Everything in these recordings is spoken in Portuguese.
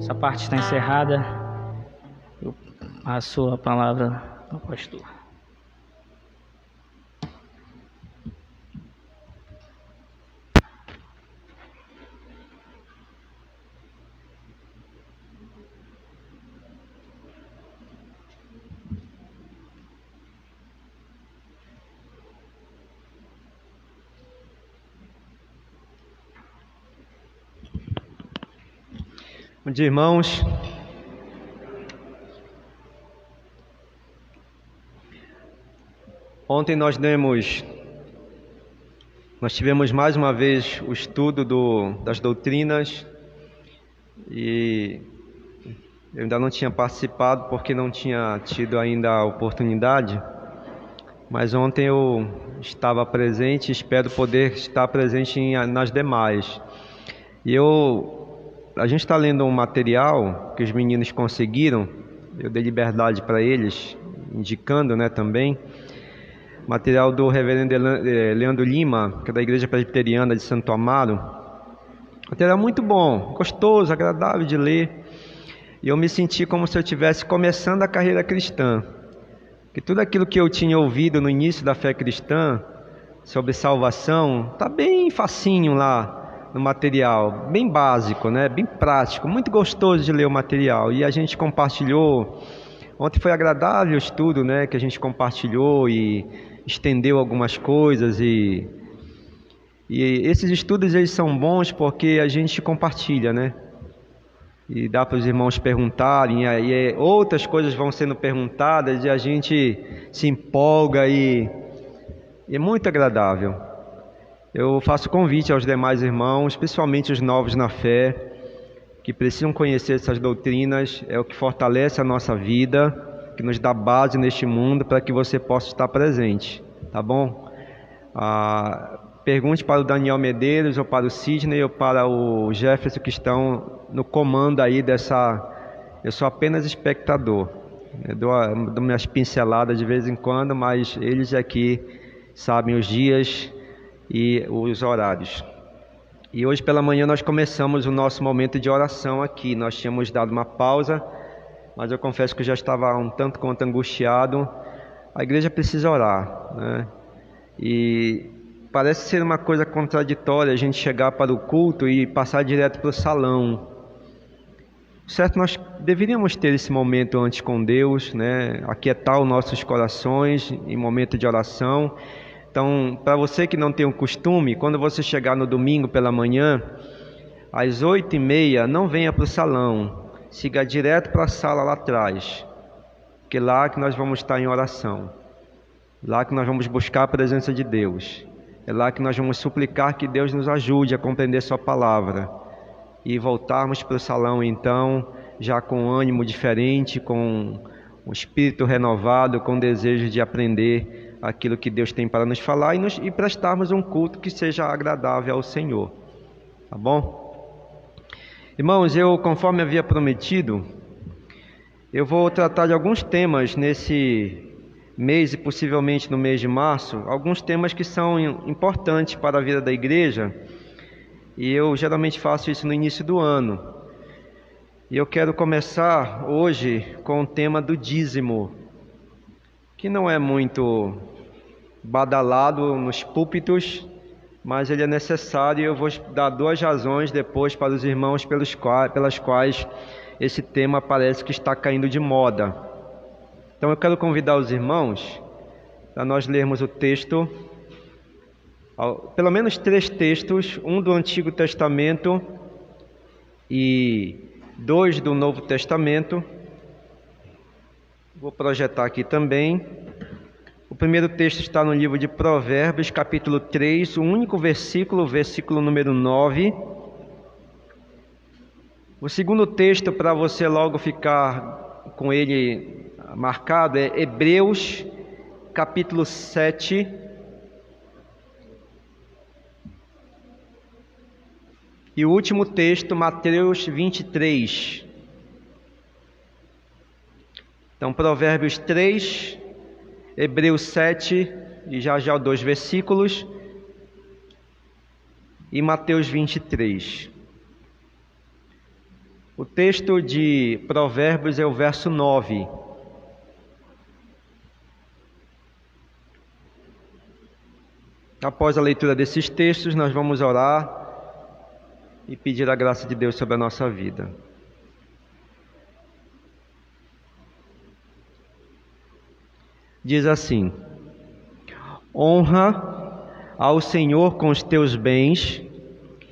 Essa parte está encerrada. Eu passo a palavra ao pastor. Bom dia, irmãos. Ontem nós tivemos mais uma vez o estudo das doutrinas e eu ainda não tinha participado porque não tinha tido ainda a oportunidade, mas ontem eu estava presente e espero poder estar presente nas demais. E a gente está lendo um material que os meninos conseguiram, eu dei liberdade para eles, indicando, também, material do reverendo Leandro Lima, que é da Igreja Presbiteriana de Santo Amaro. Material muito bom, gostoso, agradável de ler, e eu me senti como se eu estivesse começando a carreira cristã, que tudo aquilo que eu tinha ouvido no início da fé cristã, sobre salvação, está bem facinho lá no material, bem básico, bem prático, muito gostoso de ler o material. E a gente compartilhou, ontem foi agradável o estudo, que a gente compartilhou e estendeu algumas coisas, e esses estudos eles são bons porque a gente compartilha, e dá para os irmãos perguntarem, e aí outras coisas vão sendo perguntadas e a gente se empolga e é muito agradável. Eu faço convite aos demais irmãos, principalmente os novos na fé, que precisam conhecer essas doutrinas, é o que fortalece a nossa vida, que nos dá base neste mundo para que você possa estar presente, tá bom? Pergunte para o Daniel Medeiros, ou para o Sidney, ou para o Jefferson, que estão no comando aí eu sou apenas espectador, dou minhas pinceladas de vez em quando, mas eles aqui sabem os dias e os horários. E hoje pela manhã nós começamos o nosso momento de oração aqui. Nós tínhamos dado uma pausa, mas eu confesso que eu já estava um tanto quanto angustiado. A igreja precisa orar, E parece ser uma coisa contraditória a gente chegar para o culto e passar direto para o salão. Certo, nós deveríamos ter esse momento antes com Deus, aquietar os nossos corações em momento de oração. Então, para você que não tem o costume, quando você chegar no domingo pela manhã, às 8h30, não venha para o salão, siga direto para a sala lá atrás, porque é lá que nós vamos estar em oração, lá que nós vamos buscar a presença de Deus, é lá que nós vamos suplicar que Deus nos ajude a compreender sua palavra, e voltarmos para o salão então, já com ânimo diferente, com o espírito renovado, com desejo de aprender aquilo que Deus tem para nos falar e prestarmos um culto que seja agradável ao Senhor, tá bom? Irmãos, conforme havia prometido, eu vou tratar de alguns temas nesse mês e possivelmente no mês de março, alguns temas que são importantes para a vida da igreja, e eu geralmente faço isso no início do ano. E eu quero começar hoje com o tema do dízimo, que não é muito badalado nos púlpitos, mas ele é necessário, e eu vou dar 2 razões depois para os irmãos pelas quais esse tema parece que está caindo de moda. Então eu quero convidar os irmãos para nós lermos o texto, pelo menos 3 textos, um do Antigo Testamento e 2 do Novo Testamento. Vou projetar aqui também. O primeiro texto está no livro de Provérbios, capítulo 3, o único versículo, versículo número 9. O segundo texto, para você logo ficar com ele marcado, é Hebreus, capítulo 7. E o último texto, Mateus 23. Então, Provérbios 3, Hebreus 7, e já 2 versículos, e Mateus 23. O texto de Provérbios é o verso 9. Após a leitura desses textos, nós vamos orar e pedir a graça de Deus sobre a nossa vida. Diz assim: honra ao Senhor com os teus bens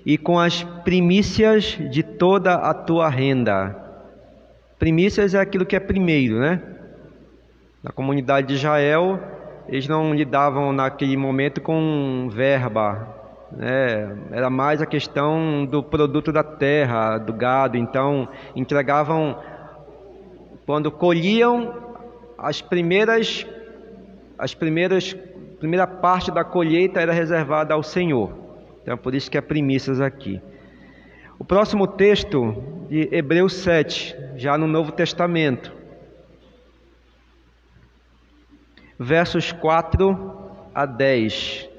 e com as primícias de toda a tua renda. Primícias é aquilo que é primeiro, né? Na comunidade de Israel, eles não lidavam naquele momento com verba, né? Era mais a questão do produto da terra, do gado. Então, entregavam, quando colhiam, a primeira parte da colheita era reservada ao Senhor. Então, por isso que é primícias aqui. O próximo texto de Hebreus 7, já no Novo Testamento, versos 4 a 10.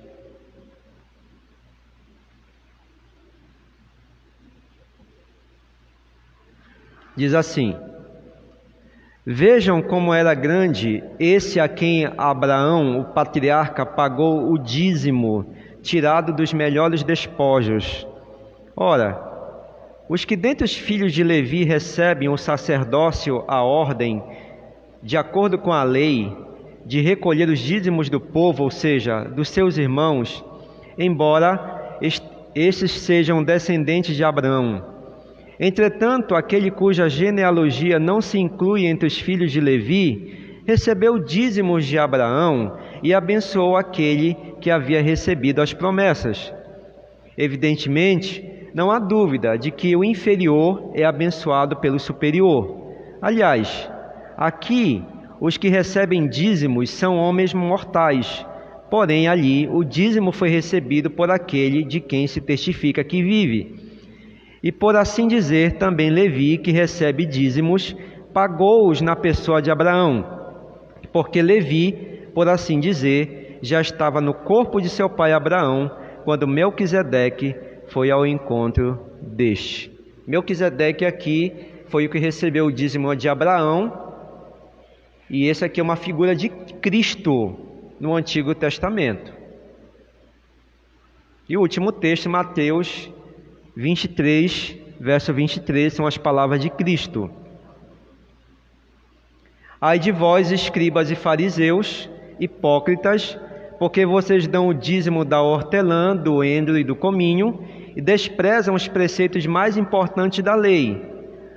Diz assim: vejam como era grande esse a quem Abraão, o patriarca, pagou o dízimo tirado dos melhores despojos. Ora, os que dentre os filhos de Levi recebem o sacerdócio, a ordem, de acordo com a lei, de recolher os dízimos do povo, ou seja, dos seus irmãos, embora estes sejam descendentes de Abraão. Entretanto, aquele cuja genealogia não se inclui entre os filhos de Levi, recebeu dízimos de Abraão e abençoou aquele que havia recebido as promessas. Evidentemente, não há dúvida de que o inferior é abençoado pelo superior. Aliás, aqui os que recebem dízimos são homens mortais, porém ali o dízimo foi recebido por aquele de quem se testifica que vive. E por assim dizer, também Levi, que recebe dízimos, pagou-os na pessoa de Abraão, porque Levi, por assim dizer, já estava no corpo de seu pai Abraão, quando Melquisedeque foi ao encontro deste. Melquisedeque aqui foi o que recebeu o dízimo de Abraão, e esse aqui é uma figura de Cristo no Antigo Testamento. E o último texto, Mateus 23, verso 23, são as palavras de Cristo. Ai de vós, escribas e fariseus, hipócritas, porque vocês dão o dízimo da hortelã, do endro e do cominho, e desprezam os preceitos mais importantes da lei,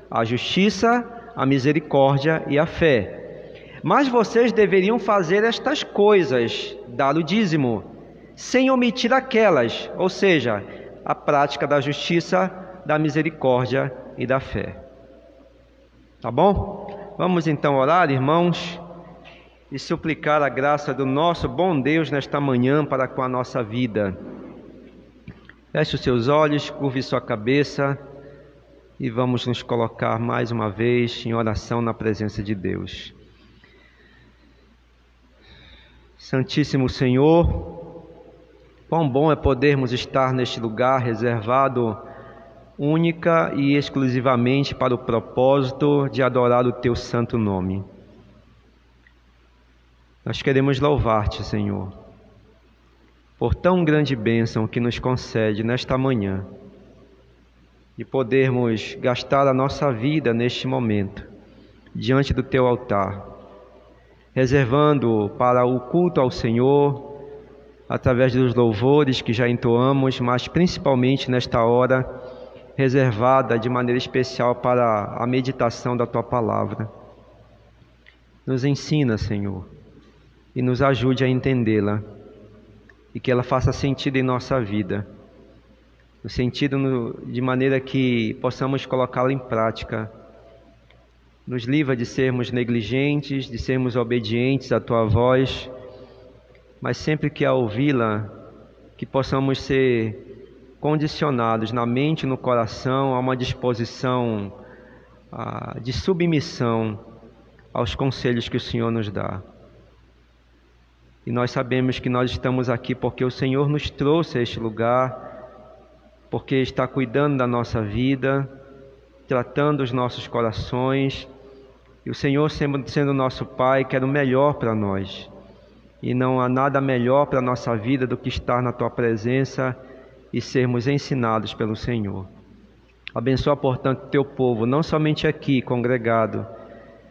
a justiça, a misericórdia e a fé. Mas vocês deveriam fazer estas coisas, dar o dízimo, sem omitir aquelas, ou seja, a prática da justiça, da misericórdia e da fé. Tá bom? Vamos então orar, irmãos, e suplicar a graça do nosso bom Deus nesta manhã para com a nossa vida. Feche os seus olhos, curve sua cabeça e vamos nos colocar mais uma vez em oração na presença de Deus. Santíssimo Senhor, quão bom é podermos estar neste lugar reservado única e exclusivamente para o propósito de adorar o Teu santo nome. Nós queremos louvar-te, Senhor, por tão grande bênção que nos concede nesta manhã, de podermos gastar a nossa vida neste momento, diante do Teu altar, reservando para o culto ao Senhor, através dos louvores que já entoamos, mas principalmente nesta hora, reservada de maneira especial para a meditação da Tua Palavra. Nos ensina, Senhor, e nos ajude a entendê-la, e que ela faça sentido em nossa vida, no sentido de maneira que possamos colocá-la em prática. Nos livra de sermos negligentes, de sermos obedientes à Tua voz, mas sempre que a ouvi-la, que possamos ser condicionados na mente e no coração a uma disposição de submissão aos conselhos que o Senhor nos dá. E nós sabemos que nós estamos aqui porque o Senhor nos trouxe a este lugar, porque está cuidando da nossa vida, tratando os nossos corações. E o Senhor, sendo nosso Pai, quer o melhor para nós. E não há nada melhor para a nossa vida do que estar na Tua presença e sermos ensinados pelo Senhor. Abençoa, portanto, Teu povo, não somente aqui congregado,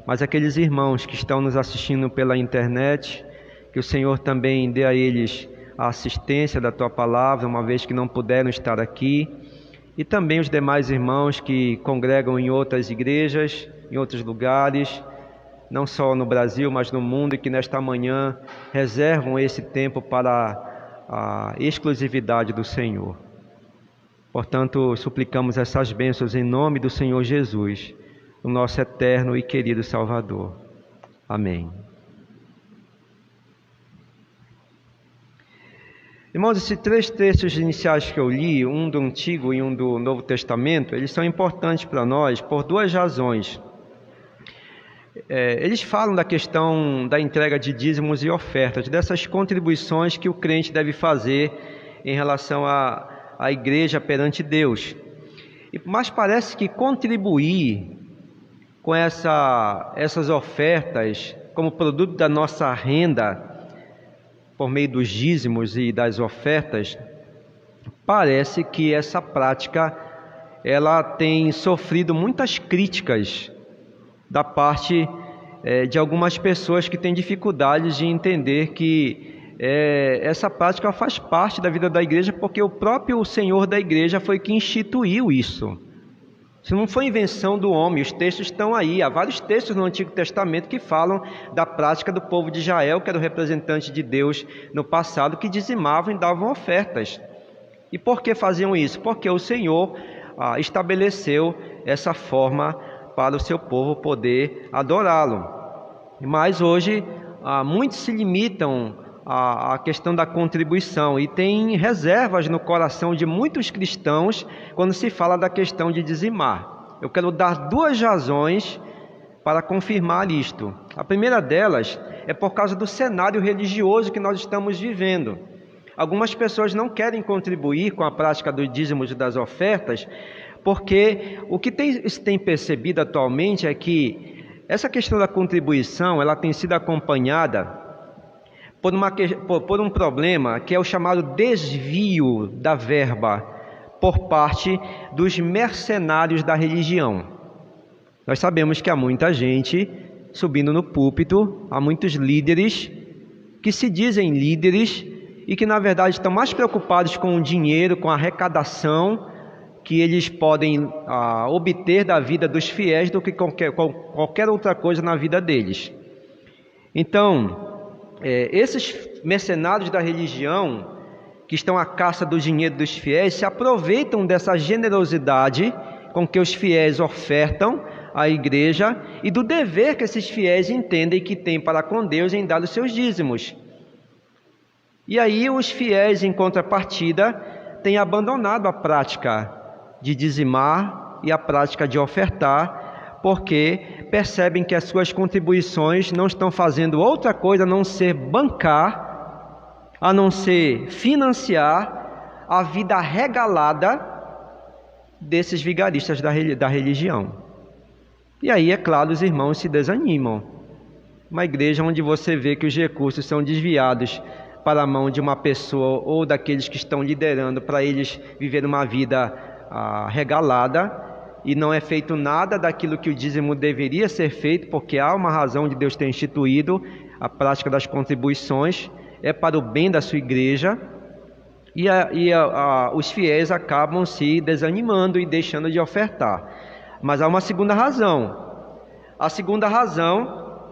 mas aqueles irmãos que estão nos assistindo pela internet, que o Senhor também dê a eles a assistência da Tua palavra, uma vez que não puderam estar aqui, e também os demais irmãos que congregam em outras igrejas, em outros lugares, não só no Brasil, mas no mundo, e que nesta manhã reservam esse tempo para a exclusividade do Senhor. Portanto, suplicamos essas bênçãos em nome do Senhor Jesus, o nosso eterno e querido Salvador. Amém. Irmãos, esses 3 textos iniciais que eu li, um do Antigo e um do Novo Testamento, eles são importantes para nós por 2 razões. Eles falam da questão da entrega de dízimos e ofertas, dessas contribuições que o crente deve fazer em relação à igreja perante Deus. Mas parece que contribuir com essas ofertas como produto da nossa renda, por meio dos dízimos e das ofertas, parece que essa prática ela tem sofrido muitas críticas da parte de algumas pessoas que têm dificuldades de entender que essa prática faz parte da vida da igreja, porque o próprio Senhor da igreja foi que instituiu isso. Isso não foi invenção do homem, os textos estão aí. Há vários textos no Antigo Testamento que falam da prática do povo de Israel, que era o representante de Deus no passado, que dizimavam e davam ofertas. E por que faziam isso? Porque o Senhor estabeleceu essa forma para o seu povo poder adorá-lo. Mas hoje muitos se limitam à questão da contribuição e tem reservas no coração de muitos cristãos quando se fala da questão de dizimar. Eu quero dar 2 razões para confirmar isto. A primeira delas é por causa do cenário religioso que nós estamos vivendo. Algumas pessoas não querem contribuir com a prática dos dízimos e das ofertas, porque o que se tem percebido atualmente é que essa questão da contribuição ela tem sido acompanhada por um problema que é o chamado desvio da verba por parte dos mercenários da religião. Nós sabemos que há muita gente subindo no púlpito, há muitos líderes que se dizem líderes e que na verdade estão mais preocupados com o dinheiro, com a arrecadação que eles podem obter da vida dos fiéis do que qualquer outra coisa na vida deles. Então, esses mercenários da religião que estão à caça do dinheiro dos fiéis se aproveitam dessa generosidade com que os fiéis ofertam à igreja e do dever que esses fiéis entendem que têm para com Deus em dar os seus dízimos. E aí os fiéis, em contrapartida, têm abandonado a prática de dizimar e a prática de ofertar, porque percebem que as suas contribuições não estão fazendo outra coisa a não ser bancar, a não ser financiar a vida regalada desses vigaristas da religião. E aí, é claro, os irmãos se desanimam. Uma igreja onde você vê que os recursos são desviados para a mão de uma pessoa ou daqueles que estão liderando para eles viver uma vida regalada, e não é feito nada daquilo que o dízimo deveria ser feito, porque há uma razão de Deus ter instituído a prática das contribuições, é para o bem da sua igreja, e os fiéis acabam se desanimando e deixando de ofertar. Mas há uma segunda razão. A segunda razão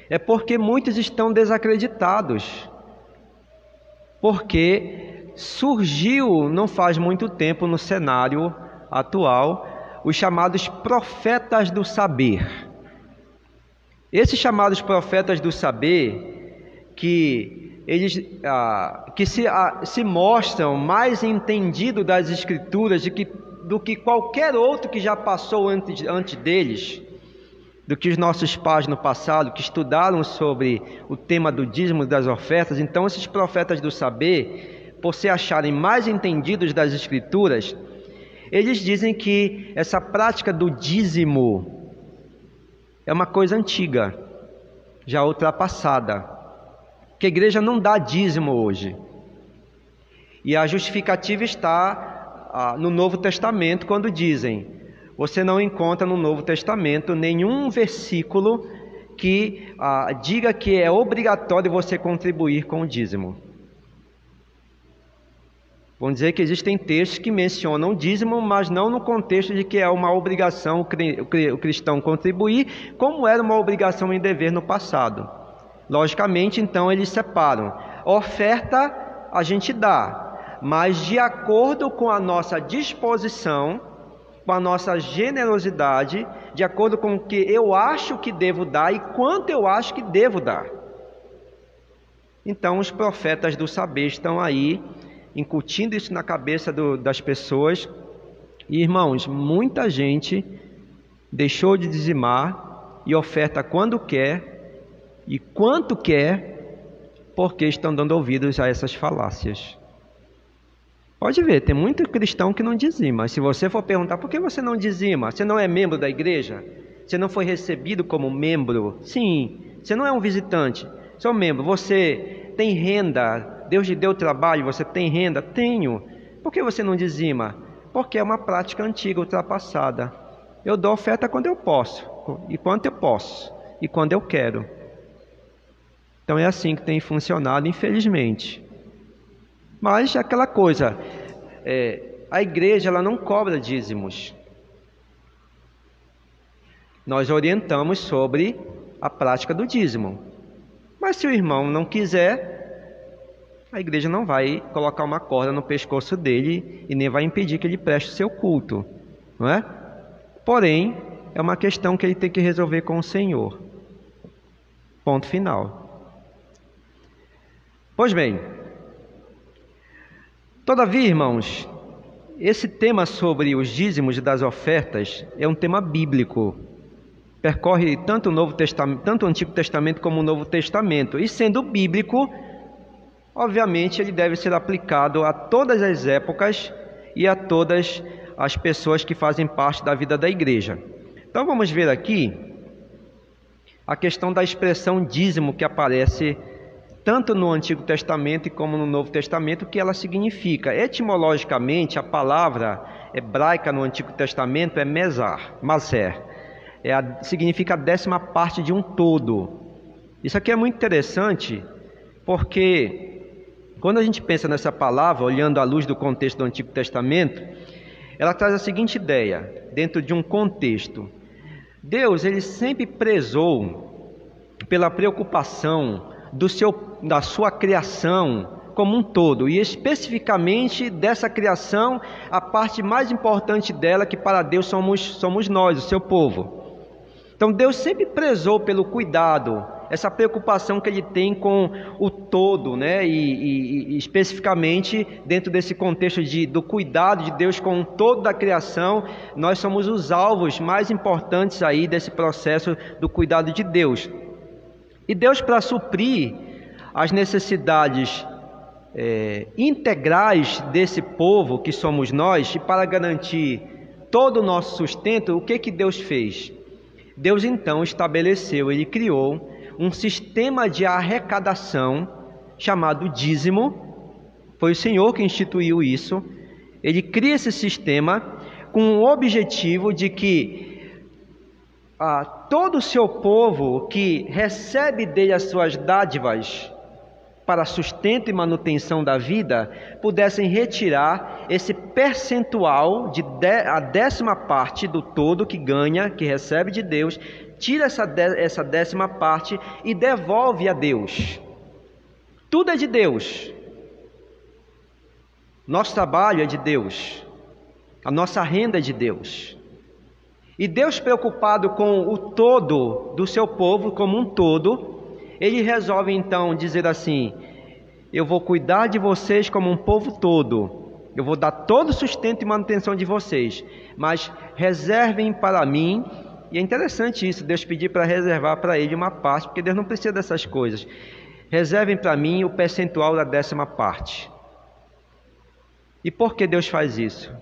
é porque muitos estão desacreditados, porque surgiu não faz muito tempo no cenário atual os chamados profetas do saber. Esses chamados profetas do saber, que eles se mostram mais entendidos das Escrituras do que qualquer outro que já passou antes deles, do que os nossos pais no passado, que estudaram sobre o tema do dízimo e das ofertas. Então esses profetas do saber, por se acharem mais entendidos das Escrituras, Eles dizem que essa prática do dízimo é uma coisa antiga, já ultrapassada, que a igreja não dá dízimo hoje. E a justificativa está no Novo Testamento, quando dizem: você não encontra no Novo Testamento nenhum versículo que diga que é obrigatório você contribuir com o dízimo. Vamos dizer que existem textos que mencionam o dízimo, mas não no contexto de que é uma obrigação o cristão contribuir, como era uma obrigação em dever no passado. Logicamente, então, eles separam. Oferta a gente dá, mas de acordo com a nossa disposição, com a nossa generosidade, de acordo com o que eu acho que devo dar e quanto eu acho que devo dar. Então, os profetas do saber estão aí incutindo isso na cabeça das pessoas. E, irmãos, muita gente deixou de dizimar e oferta quando quer e quanto quer, porque estão dando ouvidos a essas falácias. Pode ver, tem muito cristão que não dizima. Se você for perguntar: por que você não dizima? Você não é membro da igreja? Você não foi recebido como membro? Sim. Você não é um visitante, você é um membro. Você tem renda? Deus lhe deu trabalho, você tem renda? Tenho. Por que você não dizima? Porque é uma prática antiga, ultrapassada. Eu dou oferta quando eu posso, e quanto eu posso, e quando eu quero. Então é assim que tem funcionado, infelizmente. Mas aquela coisa, a igreja ela não cobra dízimos. Nós orientamos sobre a prática do dízimo. Mas se o irmão não quiser, a igreja não vai colocar uma corda no pescoço dele e nem vai impedir que ele preste o seu culto, não é? Porém, é uma questão que ele tem que resolver com o Senhor. Ponto final. Pois bem, todavia, irmãos, esse tema sobre os dízimos das ofertas é um tema bíblico. Percorre tanto o Antigo Testamento como o Novo Testamento. E sendo bíblico, obviamente ele deve ser aplicado a todas as épocas e a todas as pessoas que fazem parte da vida da igreja. Então vamos ver aqui a questão da expressão dízimo, que aparece tanto no Antigo Testamento como no Novo Testamento, o que ela significa. Etimologicamente, a palavra hebraica no Antigo Testamento é maser. Significa a 10ª parte de um todo. Isso aqui é muito interessante, porque quando a gente pensa nessa palavra, olhando à luz do contexto do Antigo Testamento, ela traz a seguinte ideia, dentro de um contexto. Deus, ele sempre prezou pela preocupação da sua criação como um todo, e especificamente dessa criação, a parte mais importante dela, que para Deus somos nós, o seu povo. Então Deus sempre prezou pelo cuidado, essa preocupação que ele tem com o todo, né? E especificamente dentro desse contexto do cuidado de Deus com o todo da criação, nós somos os alvos mais importantes aí desse processo do cuidado de Deus. E Deus, para suprir as necessidades integrais desse povo que somos nós, e para garantir todo o nosso sustento, o que Deus fez? Deus então estabeleceu, ele criou um sistema de arrecadação chamado dízimo. Foi o Senhor que instituiu isso. Ele cria esse sistema com o objetivo de que todo o seu povo que recebe dele as suas dádivas para sustento e manutenção da vida, pudessem retirar esse percentual a 10ª parte do todo que ganha, que recebe de Deus, tira essa 10ª parte e devolve a Deus. Tudo é de Deus. Nosso trabalho é de Deus. A nossa renda é de Deus. E Deus, preocupado com o todo do seu povo como um todo, ele resolve então dizer assim: eu vou cuidar de vocês como um povo todo, eu vou dar todo o sustento e manutenção de vocês, mas reservem para mim. E é interessante isso, Deus pedir para reservar para ele uma parte, porque Deus não precisa dessas coisas. Reservem para mim o percentual da 10ª parte. E por que Deus faz isso?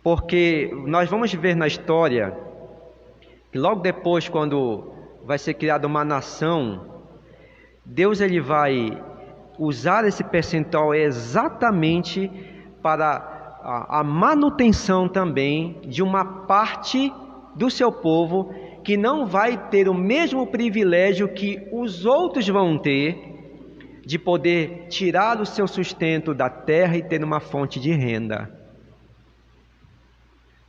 Porque nós vamos ver na história que logo depois, quando vai ser criada uma nação, Deus ele vai usar esse percentual exatamente para a manutenção também de uma parte do seu povo que não vai ter o mesmo privilégio que os outros vão ter de poder tirar o seu sustento da terra e ter uma fonte de renda.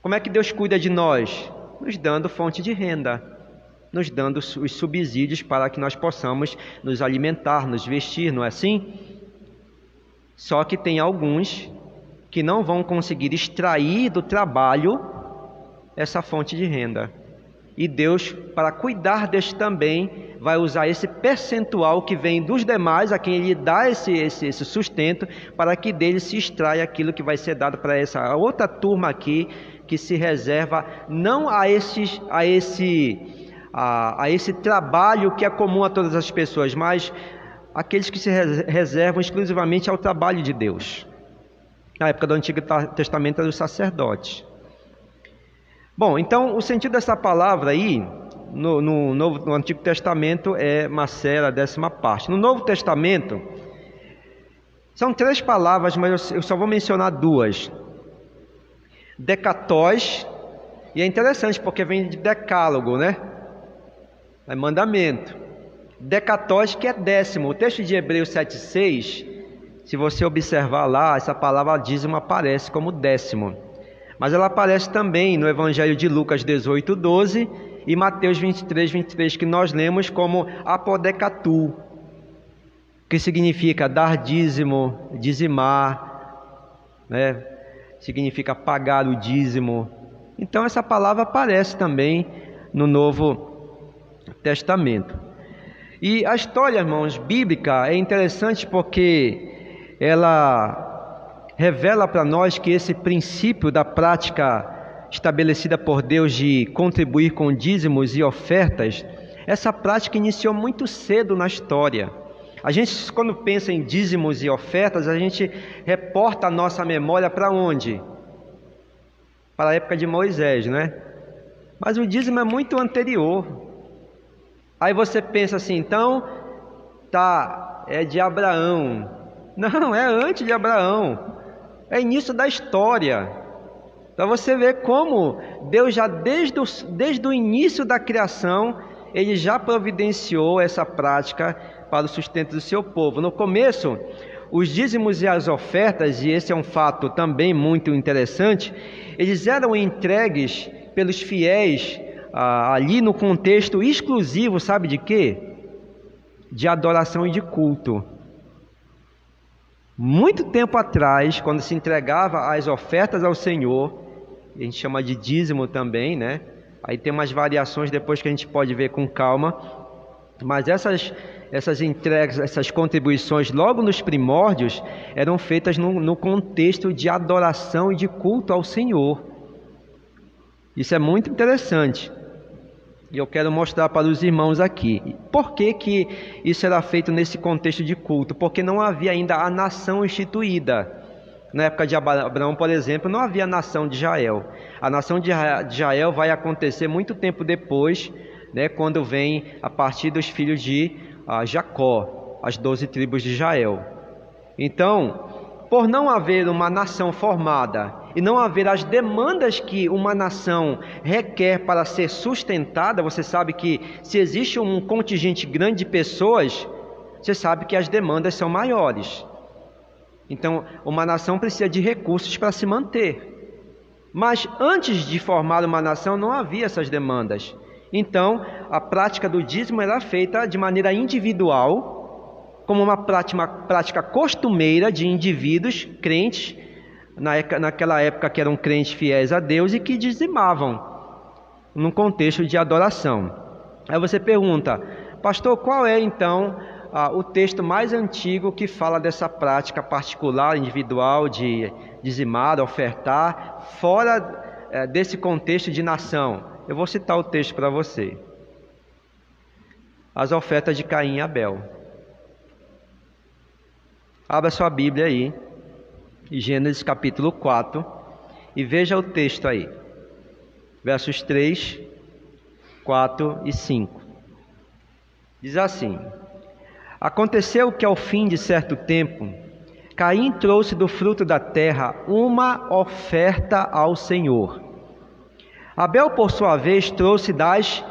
Como é que Deus cuida de nós? Nos dando fonte de renda, nos dando os subsídios para que nós possamos nos alimentar, nos vestir, não é assim? Só que tem alguns que não vão conseguir extrair do trabalho essa fonte de renda. E Deus, para cuidar deste também, vai usar esse percentual que vem dos demais, a quem Ele dá esse sustento, para que dele se extraia aquilo que vai ser dado para essa outra turma aqui, que se reserva não a esse trabalho que é comum a todas as pessoas, mas aqueles que se reservam exclusivamente ao trabalho de Deus. Na época do Antigo Testamento eram os sacerdotes. Bom, então o sentido dessa palavra aí, no Antigo Testamento é Macera, a 10ª parte. No Novo Testamento, são 3 palavras, mas eu só vou mencionar 2. Decatós, e é interessante porque vem de decálogo, né? É mandamento. Decatós, que é 10º. O texto de Hebreus 7,6, se você observar lá, essa palavra dízimo aparece como 10º. Mas ela aparece também no Evangelho de Lucas 18,12 e Mateus 23, que nós lemos como apodecatu, que significa dar dízimo, dizimar, né? Significa pagar o dízimo. Então essa palavra aparece também no Novo Testamento. E a história, irmãos, bíblica é interessante porque ela revela para nós que esse princípio da prática estabelecida por Deus de contribuir com dízimos e ofertas, essa prática iniciou muito cedo na história. A gente, quando pensa em dízimos e ofertas, a gente reporta a nossa memória para onde? Para a época de Moisés, né? Mas o dízimo é muito anterior. Aí você pensa assim, então, é de Abraão. Não, é antes de Abraão. É início da história. Para você ver como Deus já desde o início da criação, Ele já providenciou essa prática para o sustento do seu povo. No começo, os dízimos e as ofertas, e esse é um fato também muito interessante, eles eram entregues pelos fiéis ali no contexto exclusivo, sabe de quê? De adoração e de culto. Muito tempo atrás, quando se entregava as ofertas ao Senhor, a gente chama de dízimo também, né? Aí tem umas variações depois que a gente pode ver com calma, mas essas entregas, essas contribuições logo nos primórdios eram feitas no contexto de adoração e de culto ao Senhor. Isso é muito interessante e eu quero mostrar para os irmãos aqui. Por que isso era feito nesse contexto de culto? Porque não havia ainda a nação instituída. Na época de Abraão, por exemplo, não havia a nação de Israel. A nação de Israel vai acontecer muito tempo depois, né, quando vem a partir dos filhos de Jacó, as 12 tribos de Israel. Então, por não haver uma nação formada e não haver as demandas que uma nação requer para ser sustentada, você sabe que se existe um contingente grande de pessoas, você sabe que as demandas são maiores. Então, uma nação precisa de recursos para se manter. Mas antes de formar uma nação não havia essas demandas. Então, a prática do dízimo era feita de maneira individual, como uma prática costumeira de indivíduos crentes, naquela época que eram crentes fiéis a Deus e que dizimavam, num contexto de adoração. Aí você pergunta, pastor, qual é então o texto mais antigo que fala dessa prática particular, individual, de dizimar, ofertar, fora desse contexto de nação? Eu vou citar o texto para você. As ofertas de Caim e Abel. Abra sua Bíblia aí, Gênesis capítulo 4, E veja o texto aí, versos 3, 4 e 5. Diz assim: Aconteceu que ao fim de certo tempo, Caim trouxe do fruto da terra uma oferta ao Senhor. Abel, por sua vez, trouxe das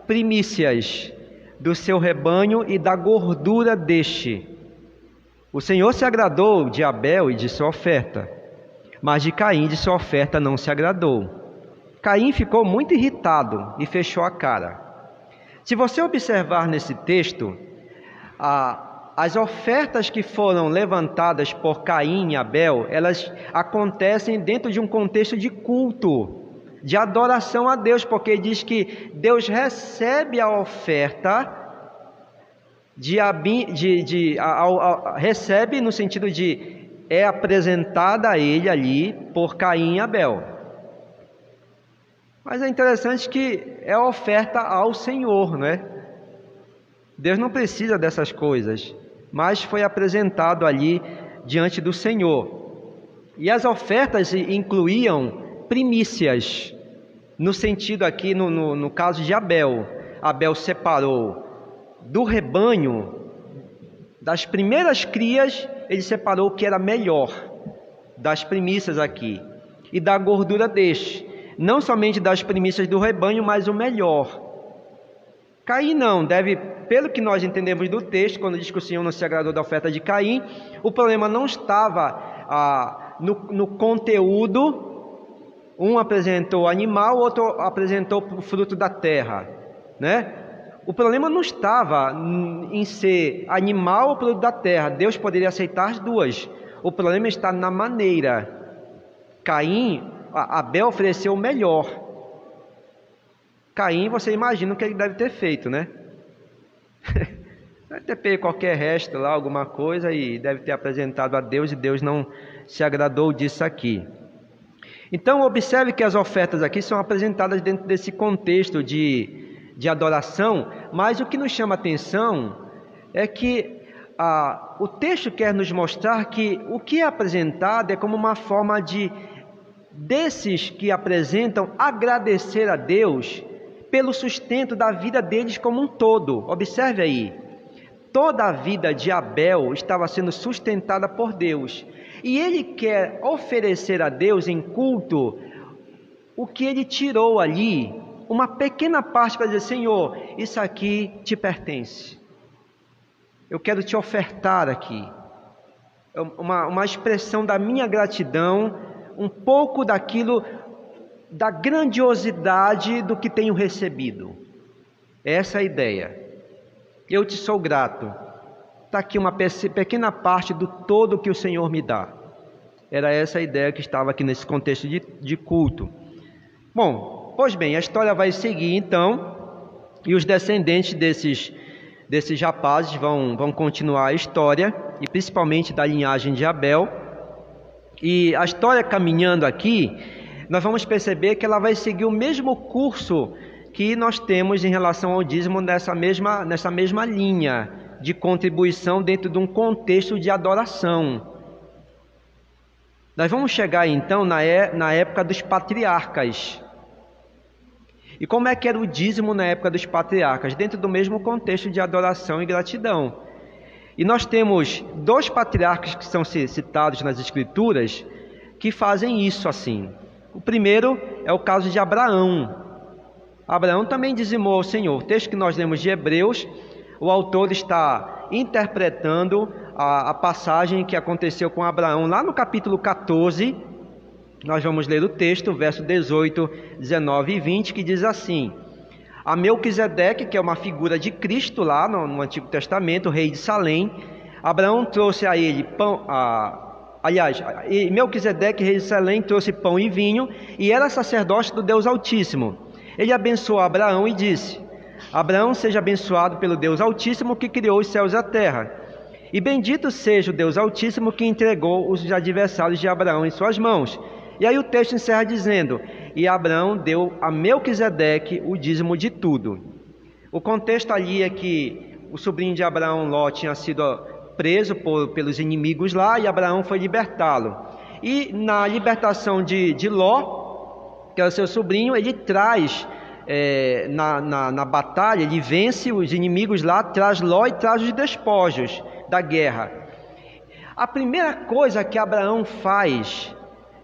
primícias do seu rebanho e da gordura deste. O Senhor se agradou de Abel e de sua oferta, mas de Caim de sua oferta não se agradou. Caim ficou muito irritado e fechou a cara. Se você observar nesse texto, as ofertas que foram levantadas por Caim e Abel, elas acontecem dentro de um contexto de culto, de adoração a Deus, porque diz que Deus recebe a oferta, recebe no sentido de é apresentada a ele ali por Caim e Abel. Mas é interessante que é oferta ao Senhor, não é? Deus não precisa dessas coisas, mas foi apresentado ali diante do Senhor. E as ofertas incluíam primícias, no sentido aqui, no caso de Abel. Abel separou do rebanho, das primeiras crias, ele separou o que era melhor, das primícias aqui, e da gordura deste, não somente das primícias do rebanho, mas o melhor. Caim não, pelo que nós entendemos do texto, quando diz que o Senhor não se agradou da oferta de Caim, o problema não estava no conteúdo. Um apresentou animal, outro apresentou o fruto da terra, né? O problema não estava em ser animal ou produto da terra. Deus poderia aceitar as duas. O problema está na maneira. Abel ofereceu o melhor. Caim, você imagina o que ele deve ter feito, né? Deve ter pego qualquer resto lá, alguma coisa, e deve ter apresentado a Deus, e Deus não se agradou disso aqui. Então, observe que as ofertas aqui são apresentadas dentro desse contexto de adoração, mas o que nos chama a atenção é que o texto quer nos mostrar que o que é apresentado é como uma forma desses que apresentam agradecer a Deus pelo sustento da vida deles como um todo. Observe aí, toda a vida de Abel estava sendo sustentada por Deus, e ele quer oferecer a Deus em culto o que ele tirou ali, uma pequena parte, para dizer: Senhor, isso aqui te pertence, eu quero te ofertar aqui, uma expressão da minha gratidão, um pouco daquilo, da grandiosidade do que tenho recebido. Essa é a ideia. Eu te sou grato, está aqui uma pequena parte do todo que o Senhor me dá. Era essa a ideia que estava aqui nesse contexto de culto. Bom, pois bem, a história vai seguir então, e os descendentes desses rapazes vão continuar a história, e principalmente da linhagem de Abel. E a história caminhando aqui, nós vamos perceber que ela vai seguir o mesmo curso que nós temos em relação ao dízimo nessa mesma linha de contribuição dentro de um contexto de adoração. Nós vamos chegar então na época dos patriarcas. E como é que era o dízimo na época dos patriarcas? Dentro do mesmo contexto de adoração e gratidão. E nós temos dois patriarcas que são citados nas Escrituras que fazem isso assim. O primeiro é o caso de Abraão. Abraão também dizimou ao Senhor. O texto que nós lemos de Hebreus, o autor está interpretando a passagem que aconteceu com Abraão lá no capítulo 14. Nós vamos ler o texto, verso 18, 19 e 20, que diz assim: A Melquisedeque, que é uma figura de Cristo lá no Antigo Testamento, rei de Salém, Abraão trouxe a ele pão, Melquisedeque, rei de Salém, trouxe pão e vinho, e era sacerdote do Deus Altíssimo. Ele abençoou Abraão e disse: Abraão, seja abençoado pelo Deus Altíssimo que criou os céus e a terra. E bendito seja o Deus Altíssimo que entregou os adversários de Abraão em suas mãos. E aí o texto encerra dizendo: E Abraão deu a Melquisedeque o dízimo de tudo. O contexto ali é que o sobrinho de Abraão, Ló, tinha sido preso pelos inimigos lá, e Abraão foi libertá-lo. E na libertação de Ló, que era seu sobrinho, ele traz, na batalha, ele vence os inimigos lá, traz Ló e traz os despojos da guerra. A primeira coisa que Abraão faz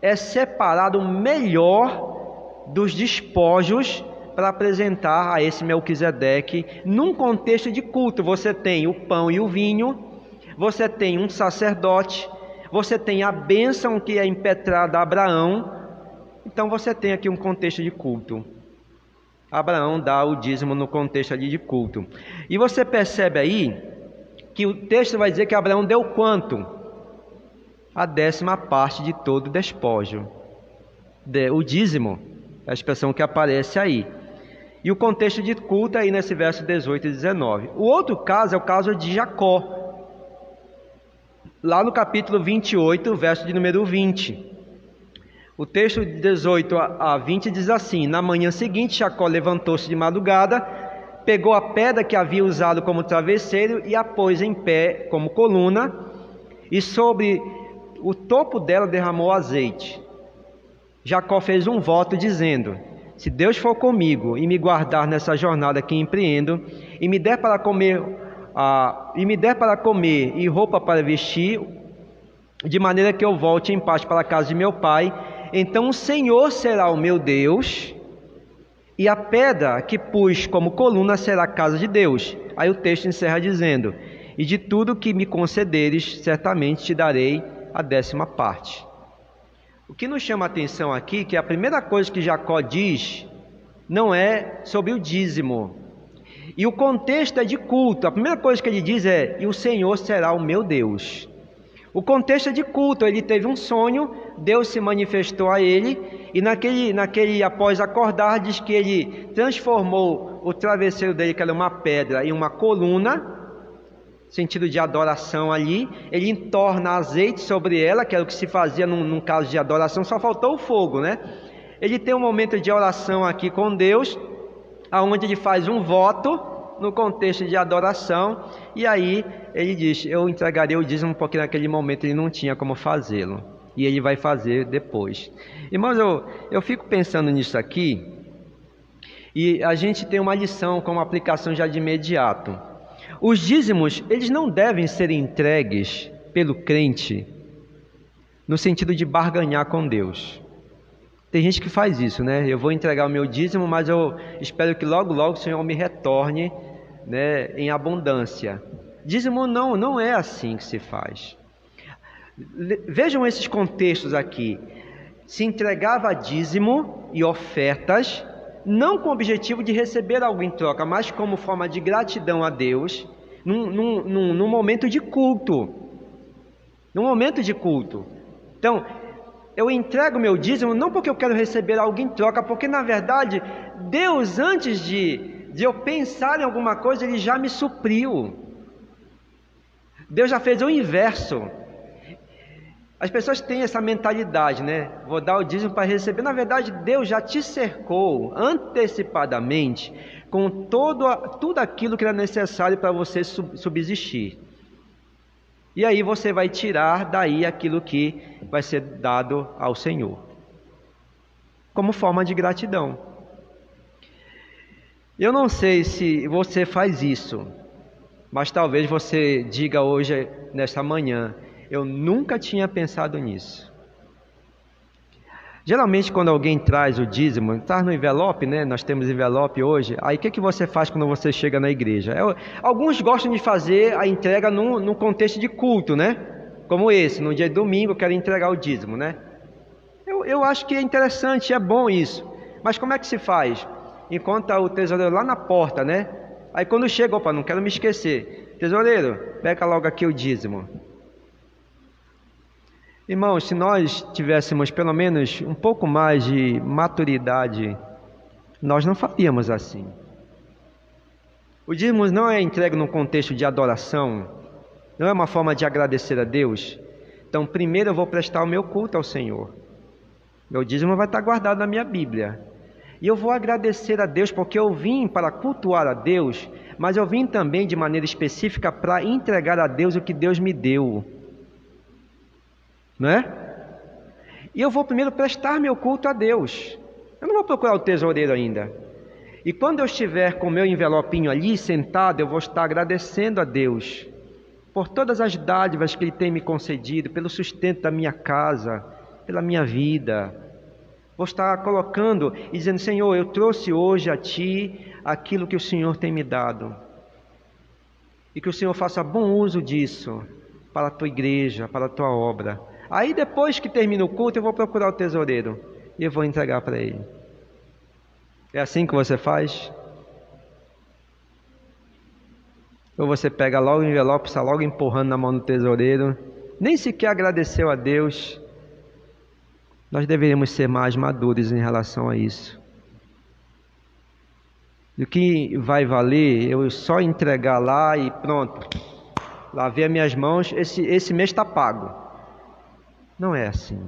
é separar o melhor dos despojos para apresentar a esse Melquisedeque num contexto de culto. Você tem o pão e o vinho, você tem um sacerdote, você tem a bênção que é impetrada a Abraão. Então você tem aqui um contexto de culto. Abraão dá o dízimo no contexto ali de culto. E você percebe aí que o texto vai dizer que Abraão deu quanto? A 10ª parte de todo o despojo. O dízimo é a expressão que aparece aí. E o contexto de culto é aí nesse verso 18 e 19. O outro caso é o caso de Jacó. Lá no capítulo 28, verso de número 20. O texto de 18 a 20 diz assim: na manhã seguinte, Jacó levantou-se de madrugada, pegou a pedra que havia usado como travesseiro e a pôs em pé como coluna, e sobre o topo dela derramou azeite. Jacó fez um voto dizendo: se Deus for comigo e me guardar nessa jornada que empreendo, e me der para comer e roupa para vestir, de maneira que eu volte em paz para a casa de meu pai, então o Senhor será o meu Deus, e a pedra que pus como coluna será a casa de Deus. Aí o texto encerra dizendo: e de tudo que me concederes, certamente te darei a 10ª parte. O que nos chama a atenção aqui, que a primeira coisa que Jacó diz não é sobre o dízimo, e o contexto é de culto. A primeira coisa que ele diz é: e o Senhor será o meu Deus. O contexto é de culto. Ele teve um sonho, Deus se manifestou a ele, e naquele após acordar, diz que ele transformou o travesseiro dele, que era uma pedra, em uma coluna, sentido de adoração ali. Ele entorna azeite sobre ela, que era o que se fazia num caso de adoração, só faltou o fogo, né? Ele tem um momento de oração aqui com Deus, aonde ele faz um voto no contexto de adoração, e aí ele diz: eu entregarei o dízimo, porque naquele momento ele não tinha como fazê-lo, e ele vai fazer depois. Irmãos, eu fico pensando nisso aqui, e a gente tem uma lição como aplicação já de imediato. Os dízimos, eles não devem ser entregues pelo crente no sentido de barganhar com Deus. Tem gente que faz isso, né? Eu vou entregar o meu dízimo, mas eu espero que logo o Senhor me retorne, né, em abundância. Dízimo não é assim que se faz. Vejam esses contextos aqui. Se entregava dízimo e ofertas, não com o objetivo de receber algo em troca, mas como forma de gratidão a Deus, num momento de culto. Num momento de culto. Então, eu entrego meu dízimo não porque eu quero receber algo em troca, porque na verdade Deus, antes de eu pensar em alguma coisa, Ele já me supriu. Deus já fez o inverso. As pessoas têm essa mentalidade, né? Vou dar o dízimo para receber. Na verdade, Deus já te cercou antecipadamente com tudo aquilo que era necessário para você subsistir. E aí você vai tirar daí aquilo que vai ser dado ao Senhor, como forma de gratidão. Eu não sei se você faz isso, mas talvez você diga hoje, nesta manhã: eu nunca tinha pensado nisso. Geralmente quando alguém traz o dízimo, está no envelope, né? Nós temos envelope hoje. Aí o que você faz quando você chega na igreja? Alguns gostam de fazer a entrega num contexto de culto, né? Como esse, no dia de domingo eu quero entregar o dízimo, né? Eu acho que é interessante, é bom isso. Mas como é que se faz? Encontra o tesoureiro lá na porta, né? Aí quando chega, opa, não quero me esquecer. Tesoureiro, pega logo aqui o dízimo. Irmãos, se nós tivéssemos pelo menos um pouco mais de maturidade, nós não faríamos assim. O dízimo não é entregue num contexto de adoração, não é uma forma de agradecer a Deus. Então, primeiro eu vou prestar o meu culto ao Senhor. Meu dízimo vai estar guardado na minha Bíblia. E eu vou agradecer a Deus, porque eu vim para cultuar a Deus, mas eu vim também de maneira específica para entregar a Deus o que Deus me deu. Não é? E eu vou primeiro prestar meu culto a Deus. Eu não vou procurar o tesoureiro ainda. E quando eu estiver com o meu envelopinho ali sentado, eu vou estar agradecendo a Deus por todas as dádivas que Ele tem me concedido, pelo sustento da minha casa, pela minha vida. Vou estar colocando e dizendo: Senhor, eu trouxe hoje a Ti aquilo que o Senhor tem me dado. E que o Senhor faça bom uso disso para a Tua igreja, para a Tua obra. Aí depois que termina o culto, eu vou procurar o tesoureiro e eu vou entregar para ele. É assim que você faz? Ou você pega logo o envelope, está logo empurrando na mão do tesoureiro, nem sequer agradeceu a Deus? Nós deveríamos ser mais maduros em relação a isso. O que vai valer eu só entregar lá e pronto, lavei as minhas mãos, esse mês está pago. Não é assim.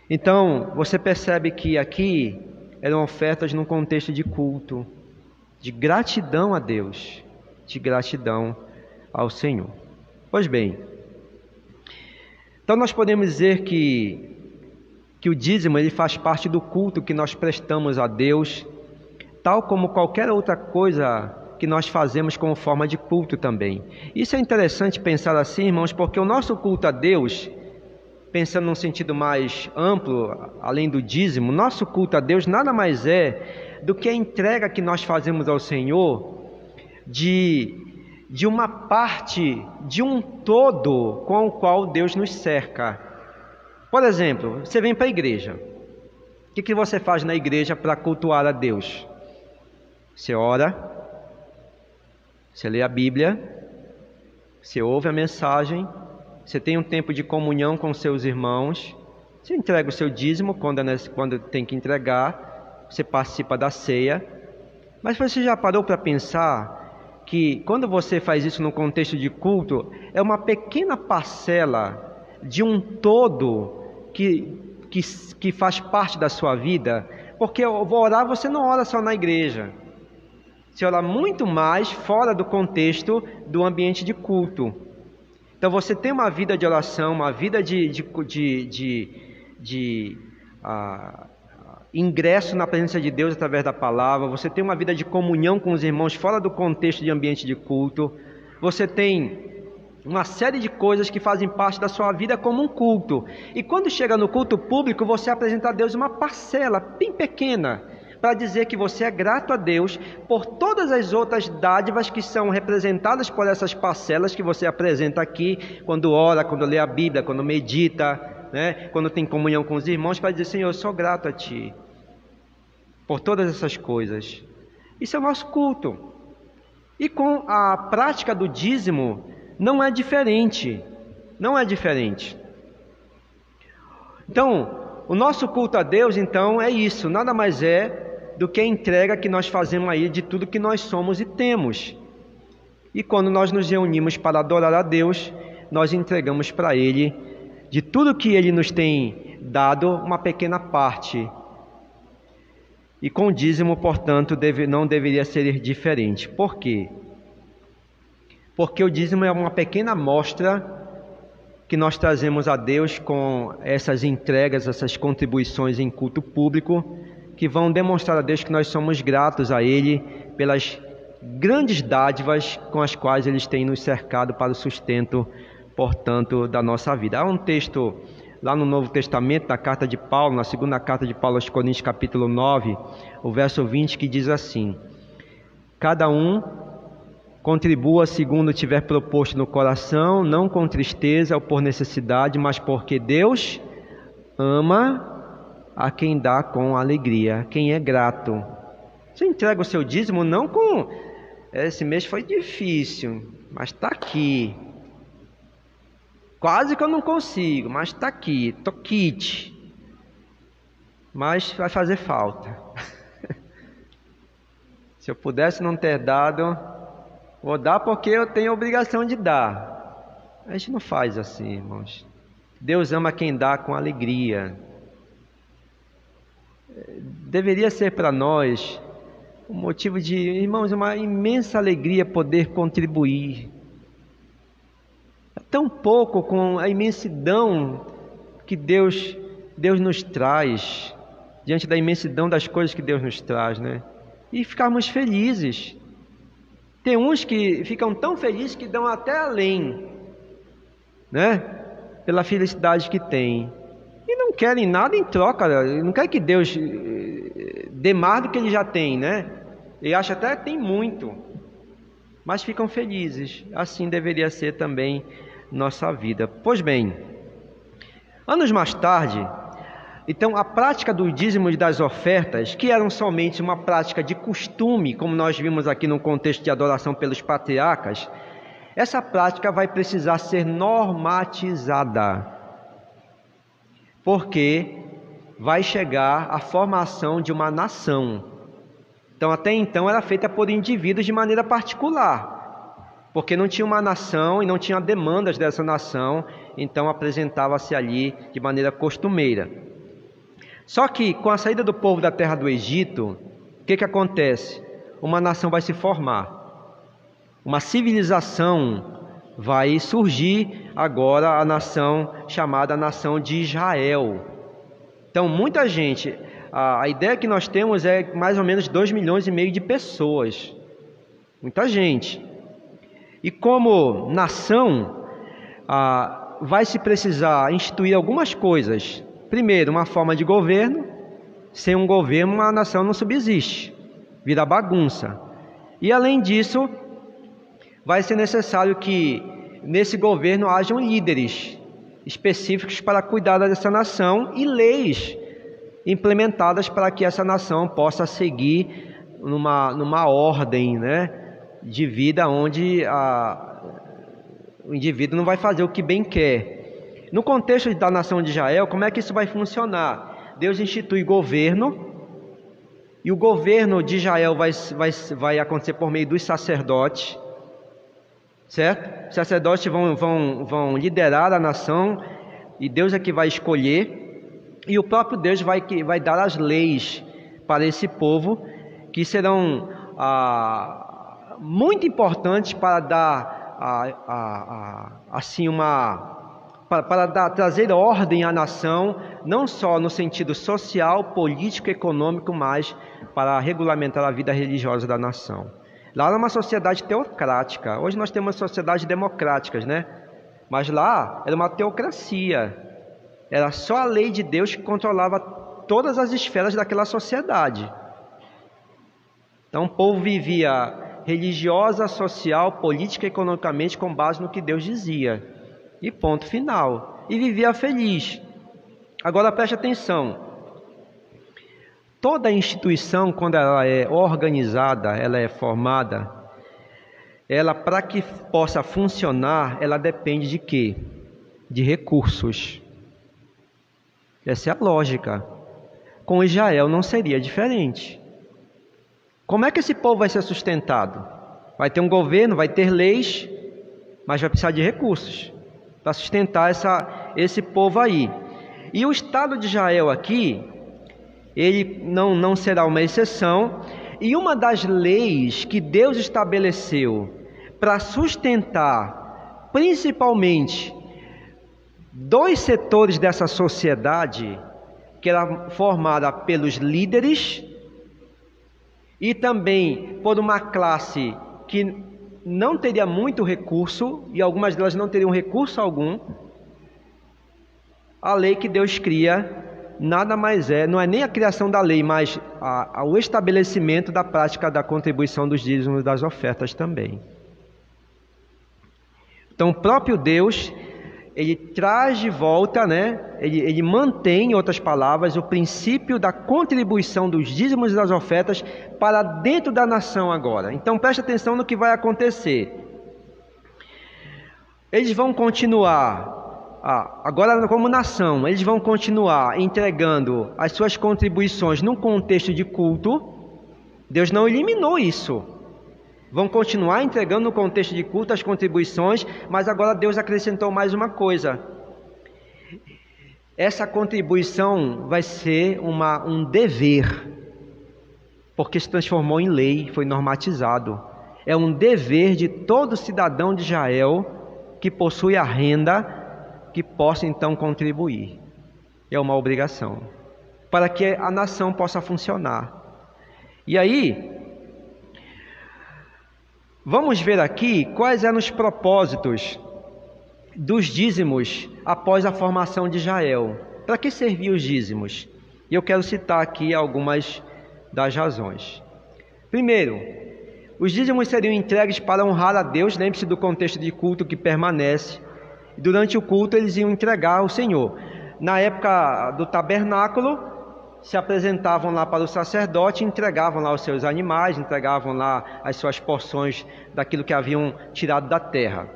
Então, você percebe que aqui eram ofertas num contexto de culto, de gratidão a Deus, de gratidão ao Senhor. Pois bem, então nós podemos dizer que o dízimo ele faz parte do culto que nós prestamos a Deus, tal como qualquer outra coisa que nós fazemos como forma de culto também. Isso é interessante pensar assim, irmãos, porque o nosso culto a Deus, pensando num sentido mais amplo, além do dízimo, nosso culto a Deus nada mais é do que a entrega que nós fazemos ao Senhor de uma parte, de um todo com o qual Deus nos cerca. Por exemplo, você vem para a igreja. O que você faz na igreja para cultuar a Deus? Você ora, você lê a Bíblia, você ouve a mensagem, você tem um tempo de comunhão com seus irmãos, você entrega o seu dízimo quando tem que entregar, você participa da ceia. Mas você já parou para pensar que quando você faz isso no contexto de culto, é uma pequena parcela de um todo que faz parte da sua vida? Porque eu vou orar, você não ora só na igreja. Você ora muito mais fora do contexto do ambiente de culto. Então você tem uma vida de oração, uma vida de ingresso na presença de Deus através da palavra. Você tem uma vida de comunhão com os irmãos fora do contexto de ambiente de culto. Você tem uma série de coisas que fazem parte da sua vida como um culto. E quando chega no culto público, você apresenta a Deus uma parcela bem pequena, para dizer que você é grato a Deus por todas as outras dádivas que são representadas por essas parcelas que você apresenta aqui, quando ora, quando lê a Bíblia, quando medita, né? Quando tem comunhão com os irmãos, para dizer: Senhor, eu sou grato a Ti por todas essas coisas. Isso é o nosso culto. E com a prática do dízimo, não é diferente. Não é diferente. Então, o nosso culto a Deus, então, é isso. Nada mais é do que a entrega que nós fazemos aí de tudo que nós somos e temos. E quando nós nos reunimos para adorar a Deus, nós entregamos para Ele, de tudo que Ele nos tem dado, uma pequena parte. E com o dízimo, portanto, não deveria ser diferente. Por quê? Porque o dízimo é uma pequena amostra que nós trazemos a Deus com essas entregas, essas contribuições em culto público, que vão demonstrar a Deus que nós somos gratos a Ele pelas grandes dádivas com as quais Ele tem nos cercado para o sustento, portanto, da nossa vida. Há um texto lá no Novo Testamento, na carta de Paulo, na segunda carta de Paulo aos Coríntios, capítulo 9, o verso 20, que diz assim: cada um contribua segundo tiver proposto no coração, não com tristeza ou por necessidade, mas porque Deus ama a quem dá com alegria, quem é grato. Você entrega o seu dízimo não com: esse mês foi difícil, mas está aqui. Quase que eu não consigo, mas está aqui, estou quite. Mas vai fazer falta. Se eu pudesse não ter dado, vou dar porque eu tenho a obrigação de dar. A gente não faz assim, irmãos. Deus ama quem dá com alegria. Deveria ser para nós um motivo de, irmãos, uma imensa alegria poder contribuir. tão pouco com a imensidão que Deus nos traz, diante da imensidão das coisas que Deus nos traz, né? E ficarmos felizes. Tem uns que ficam tão felizes que dão até além, né? Pela felicidade que têm. E não querem nada em troca, não querem que Deus dê mais do que ele já tem, né? E acha até que tem muito, mas ficam felizes. Assim deveria ser também nossa vida. Pois bem, anos mais tarde, então a prática dos dízimos e das ofertas, que eram somente uma prática de costume, como nós vimos aqui no contexto de adoração pelos patriarcas, essa prática vai precisar ser normatizada, porque vai chegar a formação de uma nação. Então, até então, era feita por indivíduos de maneira particular, porque não tinha uma nação e não tinha demandas dessa nação, então apresentava-se ali de maneira costumeira. Só que, com a saída do povo da terra do Egito, o que acontece? Uma nação vai se formar, uma civilização vai surgir agora, a nação chamada nação de Israel. Então, muita gente, a ideia que nós temos é mais ou menos 2,5 milhões de pessoas. Muita gente. E como nação, vai se precisar instituir algumas coisas. Primeiro, uma forma de governo. Sem um governo, uma nação não subsiste, vira bagunça. E além disso, vai ser necessário que nesse governo hajam líderes específicos para cuidar dessa nação e leis implementadas para que essa nação possa seguir numa ordem, né, de vida onde o indivíduo não vai fazer o que bem quer. No contexto da nação de Israel, como é que isso vai funcionar? Deus institui governo, e o governo de Israel vai acontecer por meio dos sacerdotes, certo? Os sacerdotes vão liderar a nação, e Deus é que vai escolher, e o próprio Deus vai dar as leis para esse povo, que serão muito importantes para dar assim trazer ordem à nação, não só no sentido social, político, econômico, mas para regulamentar a vida religiosa da nação. Lá era uma sociedade teocrática. Hoje nós temos sociedades democráticas, né? Mas lá era uma teocracia. Era só a lei de Deus que controlava todas as esferas daquela sociedade. Então o povo vivia religiosa, social, política, economicamente com base no que Deus dizia. E ponto final. E vivia feliz. Agora preste atenção. Toda instituição, quando ela é organizada, ela é formada, ela, para que possa funcionar, ela depende de quê? De recursos. Essa é a lógica. Com Israel não seria diferente. Como é que esse povo vai ser sustentado? Vai ter um governo, vai ter leis, mas vai precisar de recursos para sustentar esse povo aí. E o Estado de Israel aqui, ele não será uma exceção. E uma das leis que Deus estabeleceu para sustentar principalmente 2 setores dessa sociedade, que era formada pelos líderes e também por uma classe que não teria muito recurso, e algumas delas não teriam recurso algum. A lei que Deus cria nada mais não é nem a criação da lei, mas o estabelecimento da prática da contribuição dos dízimos e das ofertas também. Então o próprio Deus, ele traz de volta, né? Ele mantém, em outras palavras, o princípio da contribuição dos dízimos e das ofertas para dentro da nação agora. Então preste atenção no que vai acontecer. Eles vão continuar, agora como nação, eles vão continuar entregando as suas contribuições num contexto de culto. Deus não eliminou isso. Vão continuar entregando no contexto de culto as contribuições, mas agora Deus acrescentou mais uma coisa. Essa contribuição vai ser um dever, porque se transformou em lei, foi normatizado. É um dever de todo cidadão de Israel que possui a renda, que possa então contribuir. É uma obrigação, para que a nação possa funcionar. E aí, vamos ver aqui quais eram os propósitos dos dízimos após a formação de Israel. Para que serviam os dízimos? E eu quero citar aqui algumas das razões. Primeiro, os dízimos seriam entregues para honrar a Deus. Lembre-se do contexto de culto que permanece. Durante o culto eles iam entregar ao Senhor. Na época do tabernáculo, se apresentavam lá para o sacerdote, entregavam lá os seus animais, entregavam lá as suas porções daquilo que haviam tirado da terra.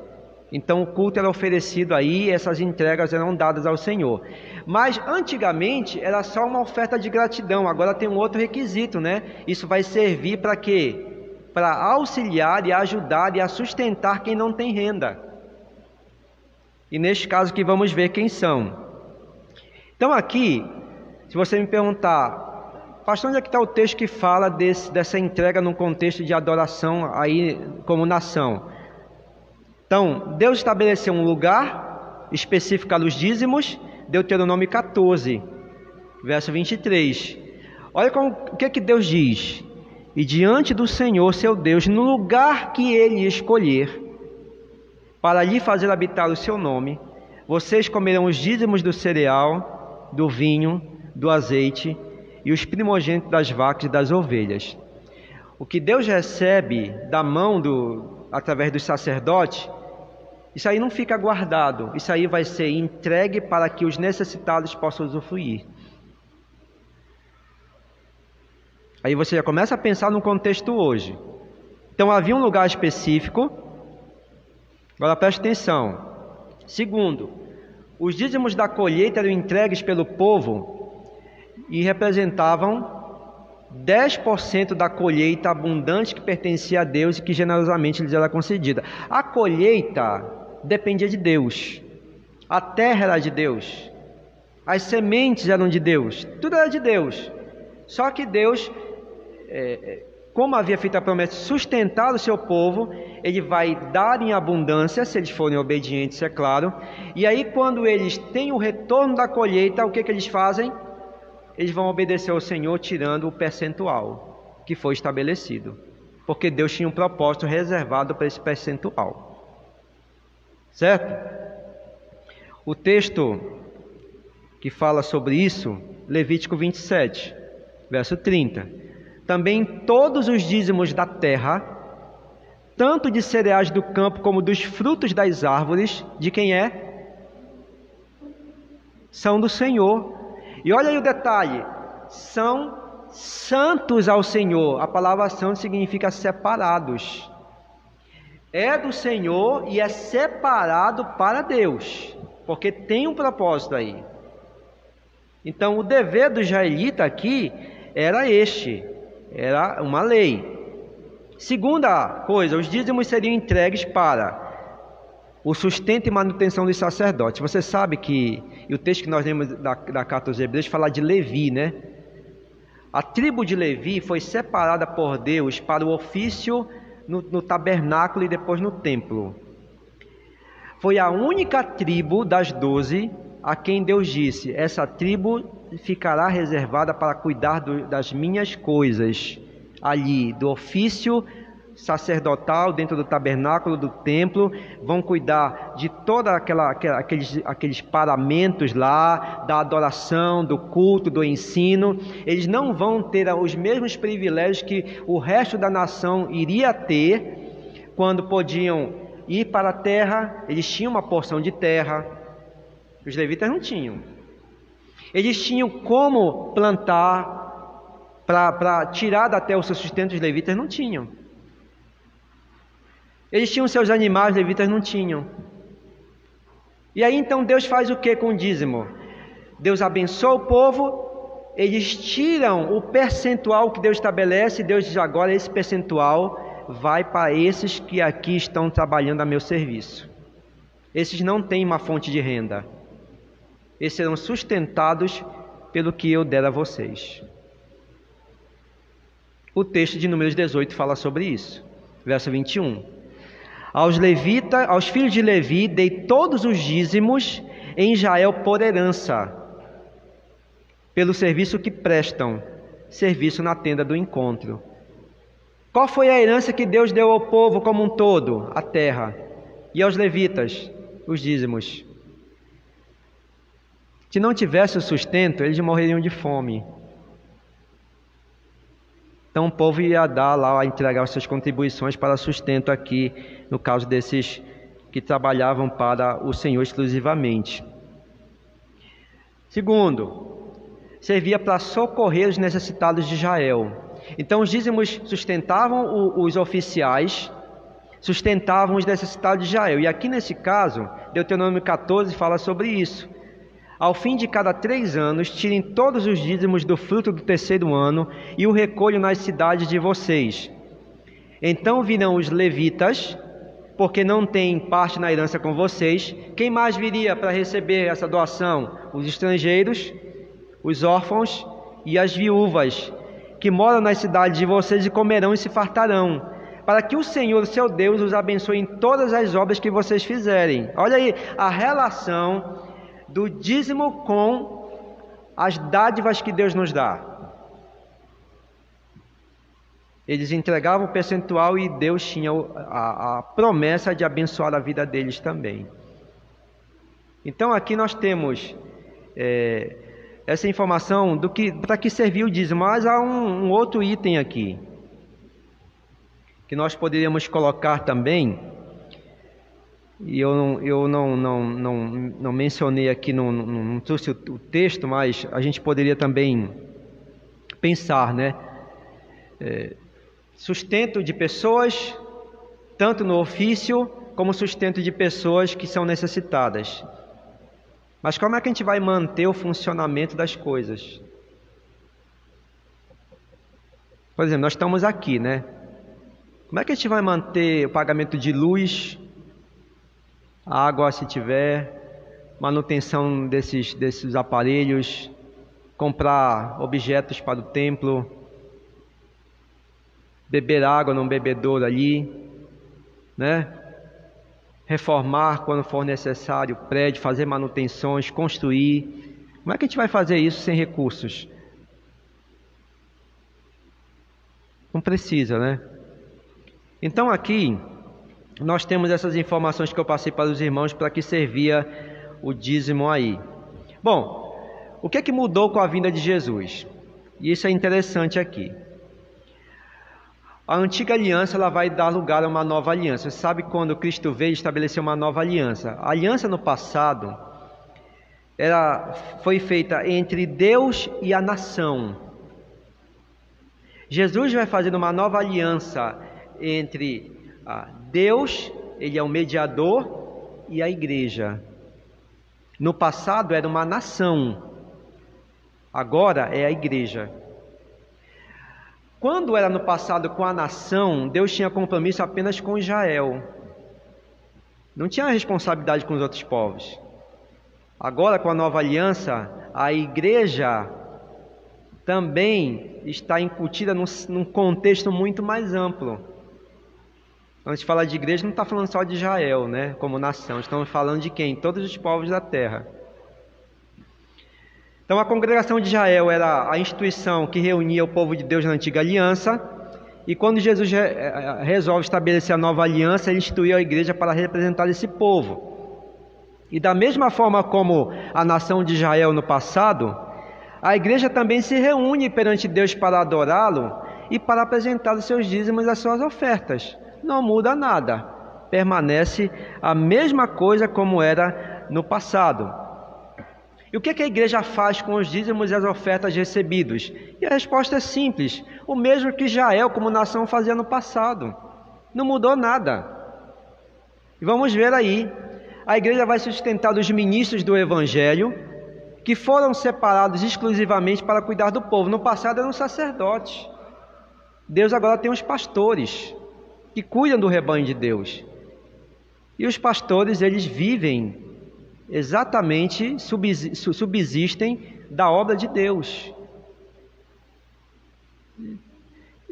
Então o culto era oferecido aí, essas entregas eram dadas ao Senhor. Mas antigamente era só uma oferta de gratidão, agora tem um outro requisito, né? Isso vai servir para quê? Para auxiliar e ajudar e a sustentar quem não tem renda. E neste caso que vamos ver quem são. Então aqui, se você me perguntar, pastor, onde é que está o texto que fala dessa entrega num contexto de adoração aí como nação? Então, Deus estabeleceu um lugar específico para os dízimos, Deuteronômio 14, verso 23. Olha o que Deus diz: e diante do Senhor seu Deus, no lugar que Ele escolher, para lhe fazer habitar o seu nome, vocês comerão os dízimos do cereal, do vinho, do azeite e os primogênitos das vacas e das ovelhas. O que Deus recebe da mão através dos sacerdotes, isso aí não fica guardado, isso aí vai ser entregue para que os necessitados possam usufruir. Aí você já começa a pensar no contexto hoje. Então havia um lugar específico. Agora preste atenção. Segundo, os dízimos da colheita eram entregues pelo povo e representavam 10% da colheita abundante que pertencia a Deus e que generosamente lhes era concedida. A colheita dependia de Deus, a terra era de Deus, as sementes eram de Deus, tudo era de Deus. Só que Deus, como havia feito a promessa de sustentar o seu povo, Ele vai dar em abundância, se eles forem obedientes, é claro. E aí quando eles têm o retorno da colheita, o que eles fazem? Eles vão obedecer ao Senhor, tirando o percentual que foi estabelecido, porque Deus tinha um propósito reservado para esse percentual. Certo? O texto que fala sobre isso, Levítico 27, verso 30. Também todos os dízimos da terra, tanto de cereais do campo como dos frutos das árvores, de quem é? São do Senhor. E olha aí o detalhe, são santos ao Senhor. A palavra santo significa separados. É do Senhor e é separado para Deus, porque tem um propósito aí. Então o dever do israelita aqui era era uma lei. Segunda coisa, os dízimos seriam entregues para o sustento e manutenção dos sacerdotes. Você sabe que, e o texto que nós lemos da carta aos Hebreus fala de Levi, né? A tribo de Levi foi separada por Deus para o ofício no tabernáculo e depois no templo. Foi a única tribo das 12 a quem Deus disse: essa tribo ficará reservada para cuidar das minhas coisas, ali, do ofício sacerdotal dentro do tabernáculo, do templo, vão cuidar de toda aqueles paramentos lá, da adoração, do culto, do ensino. Eles não vão ter os mesmos privilégios que o resto da nação iria ter quando podiam ir para a terra. Eles tinham uma porção de terra, os levitas não tinham. Eles tinham como plantar para tirar da terra o seu sustento, os levitas não tinham. Eles tinham seus animais, os levitas não tinham. E aí então Deus faz o que com o dízimo? Deus abençoa o povo, eles tiram o percentual que Deus estabelece, e Deus diz: agora esse percentual vai para esses que aqui estão trabalhando a meu serviço. Esses não têm uma fonte de renda. Esses serão sustentados pelo que eu der a vocês. O texto de Números 18 fala sobre isso. Verso 21. Aos filhos de Levi, dei todos os dízimos em Israel por herança, pelo serviço que prestam, serviço na tenda do encontro. Qual foi a herança que Deus deu ao povo como um todo? A terra. E aos levitas? Os dízimos. Se não tivesse o sustento, eles morreriam de fome. Então o povo ia dar lá, entregar as suas contribuições para sustento aqui, no caso desses que trabalhavam para o Senhor exclusivamente. Segundo, servia para socorrer os necessitados de Israel. Então os dízimos sustentavam os oficiais, sustentavam os necessitados de Israel. E aqui nesse caso, Deuteronômio 14 fala sobre isso. Ao fim de cada 3 anos, tirem todos os dízimos do fruto do 3º ano e o recolham nas cidades de vocês. Então virão os levitas, porque não têm parte na herança com vocês. Quem mais viria para receber essa doação? Os estrangeiros, os órfãos e as viúvas, que moram nas cidades de vocês e comerão e se fartarão, para que o Senhor, seu Deus, os abençoe em todas as obras que vocês fizerem. Olha aí a relação do dízimo com as dádivas que Deus nos dá. Eles entregavam o percentual e Deus tinha a promessa de abençoar a vida deles também. Então aqui nós temos essa informação do que para que serviu o dízimo. Mas há um outro item aqui que nós poderíamos colocar também, e eu não mencionei aqui, não trouxe o texto, mas a gente poderia também pensar, né? Sustento de pessoas, tanto no ofício, como sustento de pessoas que são necessitadas. Mas como é que a gente vai manter o funcionamento das coisas? Por exemplo, nós estamos aqui, né? Como é que a gente vai manter o pagamento de luz, água se tiver, manutenção desses aparelhos, comprar objetos para o templo, beber água num bebedouro ali, né? Reformar quando for necessário o prédio, fazer manutenções, construir. Como é que a gente vai fazer isso sem recursos? Não precisa, né? Então aqui nós temos essas informações que eu passei para os irmãos para que servia o dízimo aí. Bom, o que é que mudou com a vinda de Jesus? E isso é interessante aqui. A antiga aliança ela vai dar lugar a uma nova aliança. Você sabe quando Cristo veio estabelecer uma nova aliança? A aliança no passado foi feita entre Deus e a nação. Jesus vai fazer uma nova aliança entre Deus, ele é o mediador, e a igreja. No passado era uma nação, agora é a igreja. Quando era no passado com a nação, Deus tinha compromisso apenas com Israel. Não tinha responsabilidade com os outros povos. Agora, com a nova aliança, a igreja também está incutida num contexto muito mais amplo. Quando a gente fala de igreja, não está falando só de Israel, né, como nação. Estamos falando de quem? Todos os povos da terra. Então a congregação de Israel era a instituição que reunia o povo de Deus na antiga aliança, e quando Jesus resolve estabelecer a nova aliança, ele instituiu a igreja para representar esse povo. E da mesma forma como a nação de Israel no passado, a igreja também se reúne perante Deus para adorá-lo e para apresentar os seus dízimos e as suas ofertas. Não muda nada, permanece a mesma coisa como era no passado. E o que a igreja faz com os dízimos e as ofertas recebidos? E a resposta é simples: o mesmo que Israel como nação fazia no passado. Não mudou nada. E vamos ver aí, a igreja vai sustentar os ministros do evangelho, que foram separados exclusivamente para cuidar do povo. No passado eram sacerdotes. Deus agora tem os pastores, que cuidam do rebanho de Deus. E os pastores, eles vivem exatamente, subsistem da obra de Deus.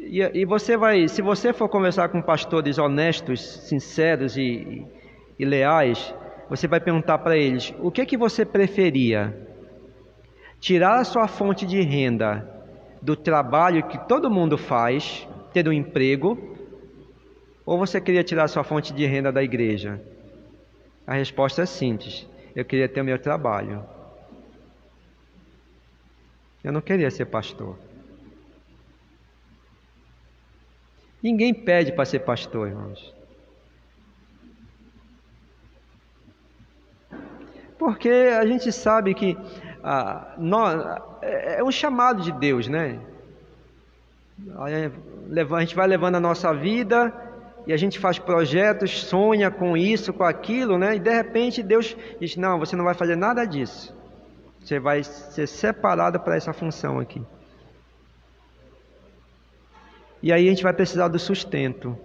E você se você for conversar com pastores honestos, sinceros e leais, você vai perguntar para eles: o que você preferia? Tirar a sua fonte de renda do trabalho que todo mundo faz, ter um emprego, ou você queria tirar a sua fonte de renda da igreja? A resposta é simples: eu queria ter o meu trabalho. Eu não queria ser pastor. Ninguém pede para ser pastor, irmãos. Porque a gente sabe que é um chamado de Deus, né? A gente vai levando a nossa vida e a gente faz projetos, sonha com isso, com aquilo, né? E de repente Deus diz: não, você não vai fazer nada disso. Você vai ser separado para essa função aqui. E aí a gente vai precisar do sustento.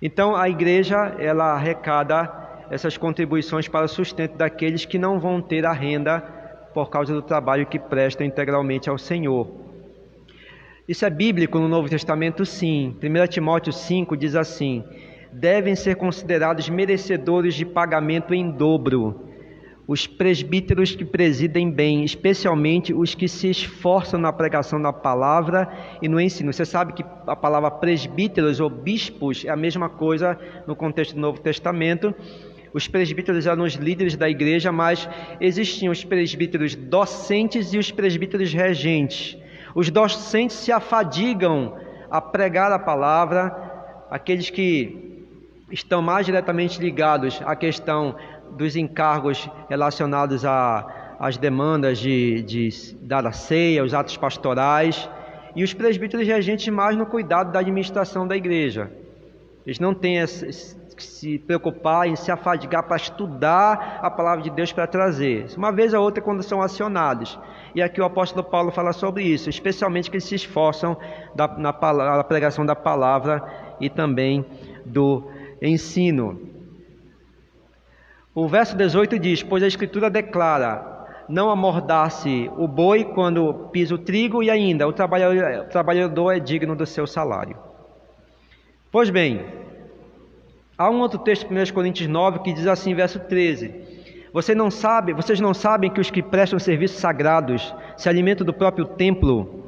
Então a igreja, ela arrecada essas contribuições para o sustento daqueles que não vão ter a renda por causa do trabalho que prestam integralmente ao Senhor. Isso é bíblico no Novo Testamento, sim. 1 Timóteo 5 diz assim: devem ser considerados merecedores de pagamento em dobro os presbíteros que presidem bem, especialmente os que se esforçam na pregação da palavra e no ensino. Você sabe que a palavra presbíteros ou bispos é a mesma coisa no contexto do Novo Testamento. Os presbíteros eram os líderes da igreja, mas existiam os presbíteros docentes e os presbíteros regentes. Os docentes se afadigam a pregar a palavra, aqueles que estão mais diretamente ligados à questão dos encargos relacionados às demandas de dar a ceia, os atos pastorais, e os presbíteros regentes mais no cuidado da administração da igreja. Eles não têm que se preocupar em se afadigar para estudar a palavra de Deus para trazer. Uma vez ou outra quando são acionados. E aqui o apóstolo Paulo fala sobre isso, especialmente que eles se esforçam na pregação da palavra e também do ensino. O verso 18 diz: pois a Escritura declara: não amordace o boi quando pisa o trigo, e ainda o trabalhador é digno do seu salário. Pois bem, há um outro texto, 1 Coríntios 9, que diz assim, verso 13: vocês não sabem que os que prestam serviços sagrados se alimentam do próprio templo,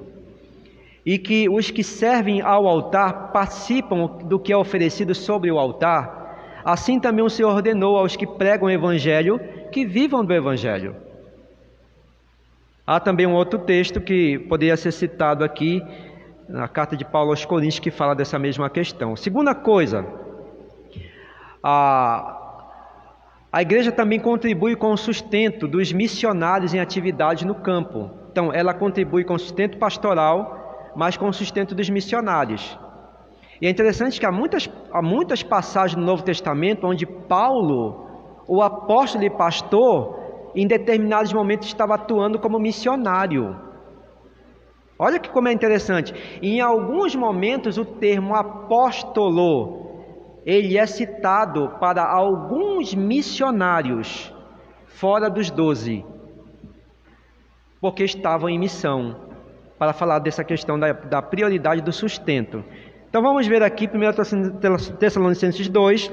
e que os que servem ao altar participam do que é oferecido sobre o altar? Assim também o Senhor ordenou aos que pregam o Evangelho que vivam do Evangelho. Há também um outro texto que poderia ser citado aqui, na carta de Paulo aos Coríntios, que fala dessa mesma questão. Segunda coisa, a igreja também contribui com o sustento dos missionários em atividades no campo. Então, ela contribui com o sustento pastoral, mas com o sustento dos missionários. E é interessante que há muitas passagens no Novo Testamento onde Paulo, o apóstolo e pastor, em determinados momentos estava atuando como missionário. Olha que como é interessante. Em alguns momentos o termo apóstolo, ele é citado para alguns missionários fora dos 12, porque estavam em missão, para falar dessa questão da prioridade do sustento. Então vamos ver aqui 1 Tessalonicenses 2,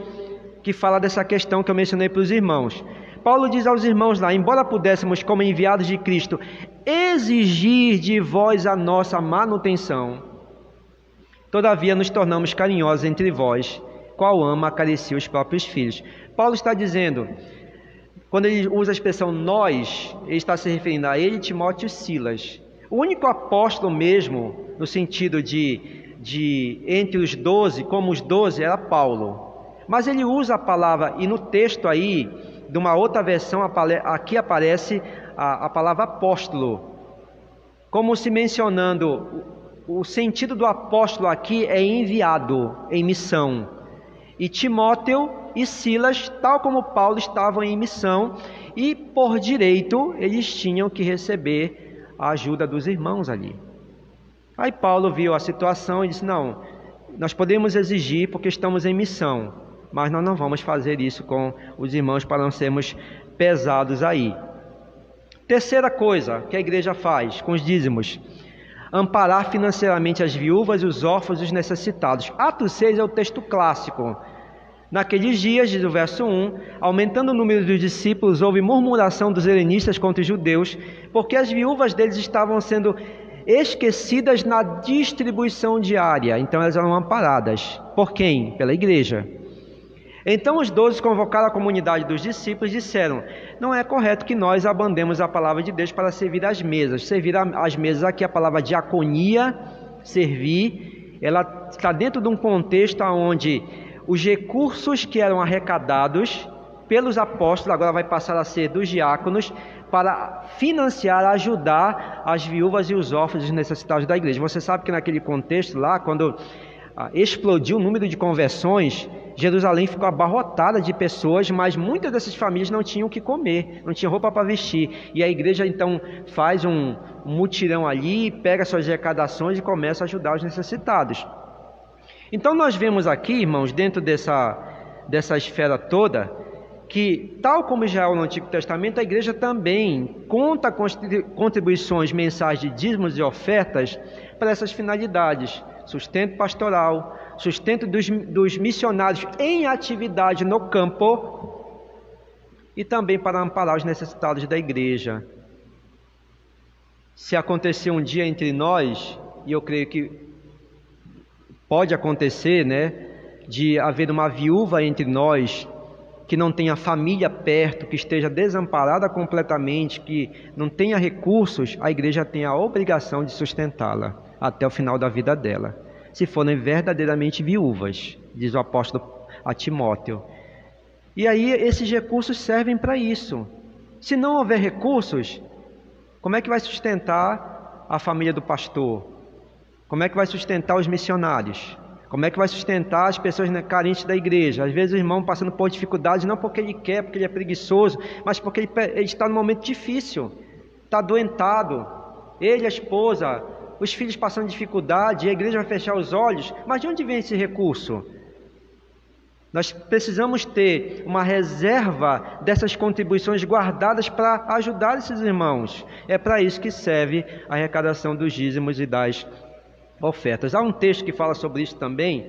que fala dessa questão que eu mencionei para os irmãos. Paulo diz aos irmãos lá: embora pudéssemos, como enviados de Cristo, exigir de vós a nossa manutenção, todavia nos tornamos carinhosos entre vós, qual ama acaricia os próprios filhos. Paulo está dizendo, quando ele usa a expressão nós, ele está se referindo a ele, Timóteo e Silas. O único apóstolo mesmo, no sentido de entre os 12, como os 12, era Paulo. Mas ele usa a palavra, e no texto aí, de uma outra versão, aqui aparece a palavra apóstolo, como se mencionando, o sentido do apóstolo aqui é enviado, em missão. E Timóteo e Silas, tal como Paulo, estavam em missão, e por direito eles tinham que receber a ajuda dos irmãos ali. Aí Paulo viu a situação e disse: não, nós podemos exigir porque estamos em missão, mas nós não vamos fazer isso com os irmãos para não sermos pesados aí. Terceira coisa que a igreja faz com os dízimos: amparar financeiramente as viúvas, os órfãos e os necessitados. Atos 6 é o texto clássico. Naqueles dias, diz o verso 1, aumentando o número dos discípulos, houve murmuração dos helenistas contra os judeus, porque as viúvas deles estavam sendo esquecidas na distribuição diária. Então elas eram amparadas. Por quem? Pela igreja. Então os 12 convocaram a comunidade dos discípulos e disseram: não é correto que nós abandemos a palavra de Deus para servir às mesas. Servir às mesas, aqui a palavra diaconia, servir, ela está dentro de um contexto onde os recursos que eram arrecadados pelos apóstolos agora vai passar a ser dos diáconos para financiar, ajudar as viúvas e os órfãos e os necessitados da igreja. Você sabe que naquele contexto lá, quando explodiu o número de conversões, Jerusalém ficou abarrotada de pessoas, mas muitas dessas famílias não tinham o que comer, não tinham roupa para vestir. E a igreja então faz um mutirão ali, pega suas arrecadações e começa a ajudar os necessitados. Então nós vemos aqui, irmãos, dentro dessa esfera toda, que tal como Israel no Antigo Testamento, a igreja também conta com contribuições mensais de dízimos e ofertas para essas finalidades: sustento pastoral, sustento dos missionários em atividade no campo e também para amparar os necessitados da igreja. Se acontecer um dia entre nós, e eu creio que pode acontecer, de haver uma viúva entre nós que não tenha família perto, que esteja desamparada completamente, que não tenha recursos, a igreja tem a obrigação de sustentá-la até o final da vida dela, se forem verdadeiramente viúvas, diz o apóstolo a Timóteo. E aí esses recursos servem para isso. Se não houver recursos, como é que vai sustentar a família do pastor? Como é que vai sustentar os missionários? Como é que vai sustentar as pessoas carentes da igreja? Às vezes o irmão passando por dificuldades, não porque ele quer, porque ele é preguiçoso, mas porque ele está num momento difícil, está adoentado, ele, a esposa, os filhos passando dificuldade, e a igreja vai fechar os olhos. Mas de onde vem esse recurso? Nós precisamos ter uma reserva dessas contribuições guardadas para ajudar esses irmãos. É para isso que serve a arrecadação dos dízimos e das ofertas. Há um texto que fala sobre isso também.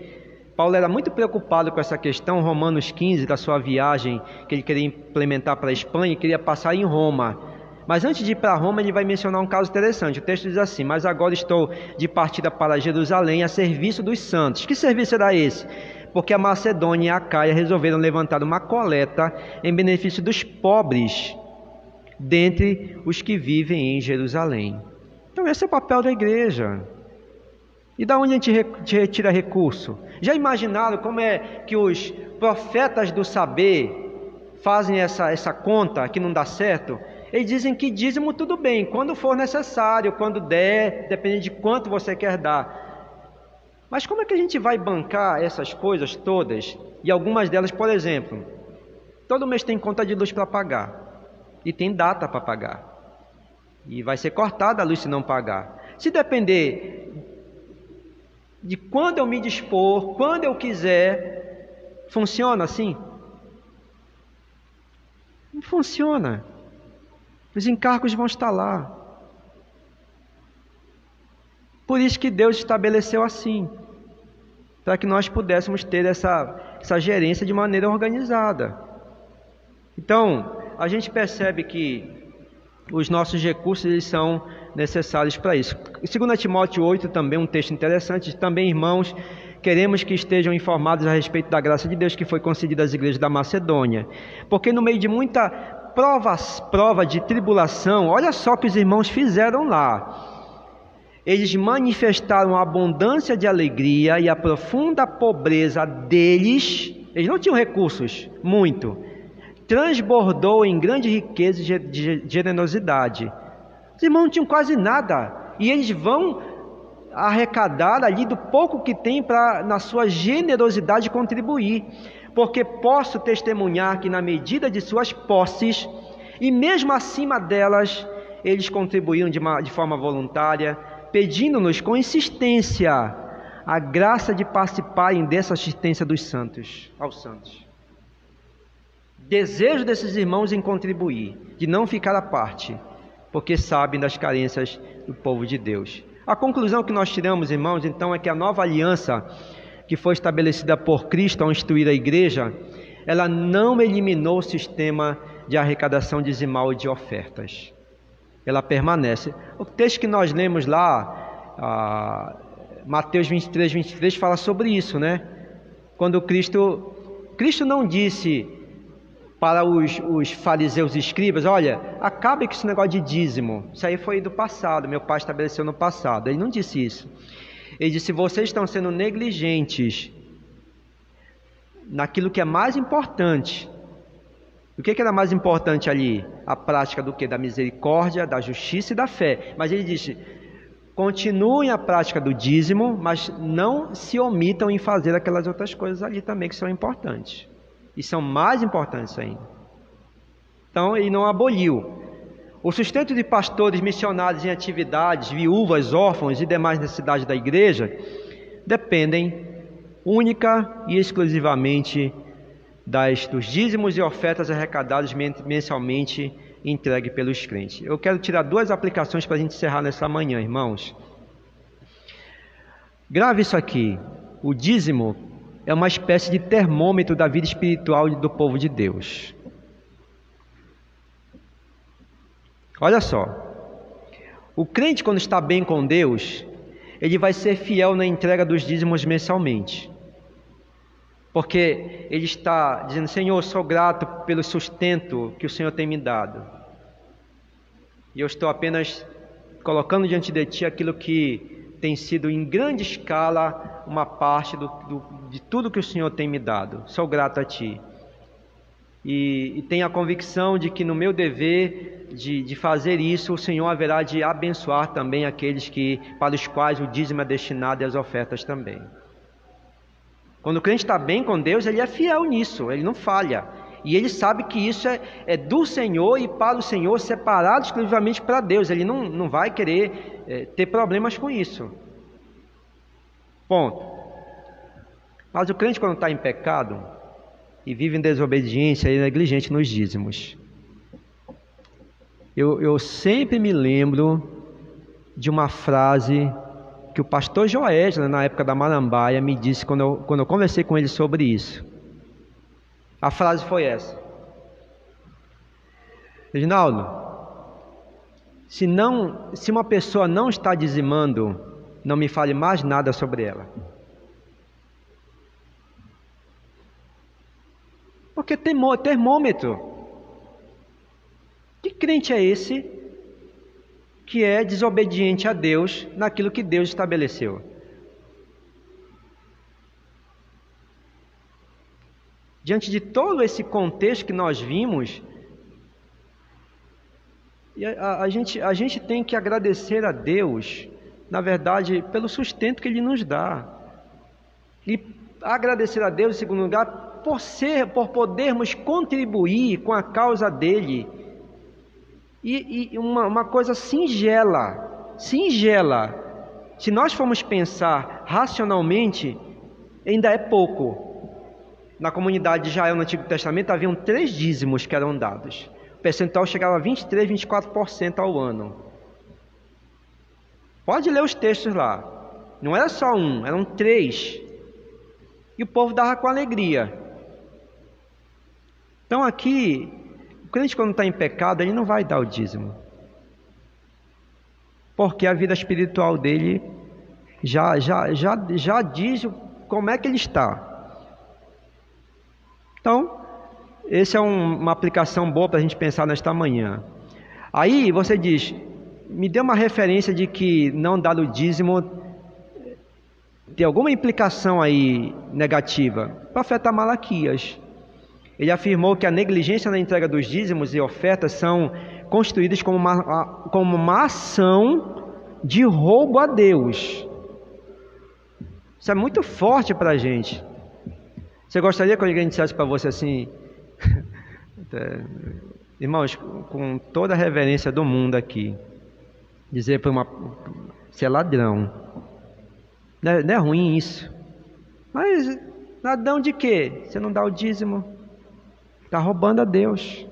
Paulo era muito preocupado com essa questão, Romanos 15, da sua viagem que ele queria implementar para a Espanha e queria passar em Roma. Mas antes de ir para Roma, ele vai mencionar um caso interessante. O texto diz assim: mas agora estou de partida para Jerusalém a serviço dos santos. Que serviço era esse? Porque a Macedônia e a Acaia resolveram levantar uma coleta em benefício dos pobres dentre os que vivem em Jerusalém. Então esse é o papel da igreja. E da onde a gente retira recurso? Já imaginaram como é que os profetas do saber fazem essa conta que não dá certo? Eles dizem que dízimo tudo bem, quando for necessário, quando der, depende de quanto você quer dar. Mas como é que a gente vai bancar essas coisas todas? E algumas delas, por exemplo, todo mês tem conta de luz para pagar e tem data para pagar. E vai ser cortada a luz se não pagar. Se depender de quando eu me dispor, quando eu quiser, funciona assim? Não funciona. Os encargos vão estar lá. Por isso que Deus estabeleceu assim, para que nós pudéssemos ter essa gerência de maneira organizada. Então, a gente percebe que os nossos recursos eles são necessários para isso. 2 Timóteo 8 também um texto interessante. Também, irmãos, queremos que estejam informados a respeito da graça de Deus que foi concedida às igrejas da Macedônia, porque no meio de muita prova de tribulação, olha só o que os irmãos fizeram lá. Eles manifestaram a abundância de alegria e a profunda pobreza deles. Eles não tinham recursos, muito. Transbordou em grande riqueza de generosidade. Os irmãos não tinham quase nada. E eles vão arrecadar ali do pouco que tem para, na sua generosidade, contribuir. Porque posso testemunhar que na medida de suas posses, e mesmo acima delas, eles contribuíram de forma voluntária, pedindo-nos com insistência a graça de participarem dessa assistência dos santos, aos santos. Desejo desses irmãos em contribuir, de não ficar à parte. porque sabem das carências do povo de Deus. A conclusão que nós tiramos, irmãos, então, é que a nova aliança que foi estabelecida por Cristo ao instituir a igreja, ela não eliminou o sistema de arrecadação dizimal e de ofertas. Ela permanece. O texto que nós lemos lá, Mateus 23, fala sobre isso, né? Quando Cristo não disse para os fariseus e escribas: olha, acabe com esse negócio de dízimo, isso aí foi do passado, meu pai estabeleceu no passado. Ele não disse isso. Ele disse: vocês estão sendo negligentes naquilo que é mais importante. O que era mais importante ali? A prática do quê? Da misericórdia, da justiça e da fé. Mas ele disse: continuem a prática do dízimo, mas não se omitam em fazer aquelas outras coisas ali também que são importantes. E são mais importantes ainda. Então, ele não aboliu. O sustento de pastores, missionários em atividades, viúvas, órfãos e demais necessidades da igreja dependem única e exclusivamente dos dízimos e ofertas arrecadados mensalmente entregue pelos crentes. Eu quero tirar 2 aplicações para a gente encerrar nessa manhã, irmãos. Grave isso aqui: o dízimo é uma espécie de termômetro da vida espiritual do povo de Deus. Olha só, o crente, quando está bem com Deus, ele vai ser fiel na entrega dos dízimos mensalmente, porque ele está dizendo: Senhor, eu sou grato pelo sustento que o Senhor tem me dado, e eu estou apenas colocando diante de Ti aquilo que tem sido em grande escala uma parte de tudo que o Senhor tem me dado. Sou grato a Ti. E tenho a convicção de que no meu dever de fazer isso, o Senhor haverá de abençoar também aqueles para os quais o dízimo é destinado e as ofertas também. Quando o crente está bem com Deus, ele é fiel nisso, ele não falha. E ele sabe que isso é do Senhor e para o Senhor, separado exclusivamente para Deus. Ele não vai querer ter problemas com isso. Ponto. Mas o crente, quando está em pecado e vive em desobediência, ele é negligente nos dízimos. Eu sempre me lembro de uma frase que o pastor Joésio, na época da Marambaia, me disse quando eu conversei com ele sobre isso. A frase foi essa: Reginaldo, se uma pessoa não está dizimando, não me fale mais nada sobre ela. Porque termômetro. Que crente é esse que é desobediente a Deus naquilo que Deus estabeleceu? Diante de todo esse contexto que nós vimos, a gente tem que agradecer a Deus, na verdade, pelo sustento que Ele nos dá. E agradecer a Deus, em segundo lugar, por podermos contribuir com a causa dEle. E uma coisa singela, se nós formos pensar racionalmente, ainda é pouco. Na comunidade de Israel, no Antigo Testamento, haviam 3 dízimos que eram dados. O percentual chegava a 23%, 24% ao ano. Pode ler os textos lá. Não era só 1, eram 3. E o povo dava com alegria. Então aqui, o crente, quando está em pecado, ele não vai dar o dízimo. Porque a vida espiritual dele já diz como é que ele está. Então, essa é uma aplicação boa para a gente pensar nesta manhã. Aí você diz: me dê uma referência de que não dar o dízimo tem alguma implicação aí negativa. O profeta Malaquias, ele afirmou que a negligência na entrega dos dízimos e ofertas são constituídas como uma ação de roubo a Deus. Isso é muito forte para a gente. Você gostaria que alguém dissesse para você assim, irmãos, com toda a reverência do mundo aqui, dizer para você é ladrão? Não é ruim isso. Mas ladrão de quê? Você não dá o dízimo. Está roubando a Deus.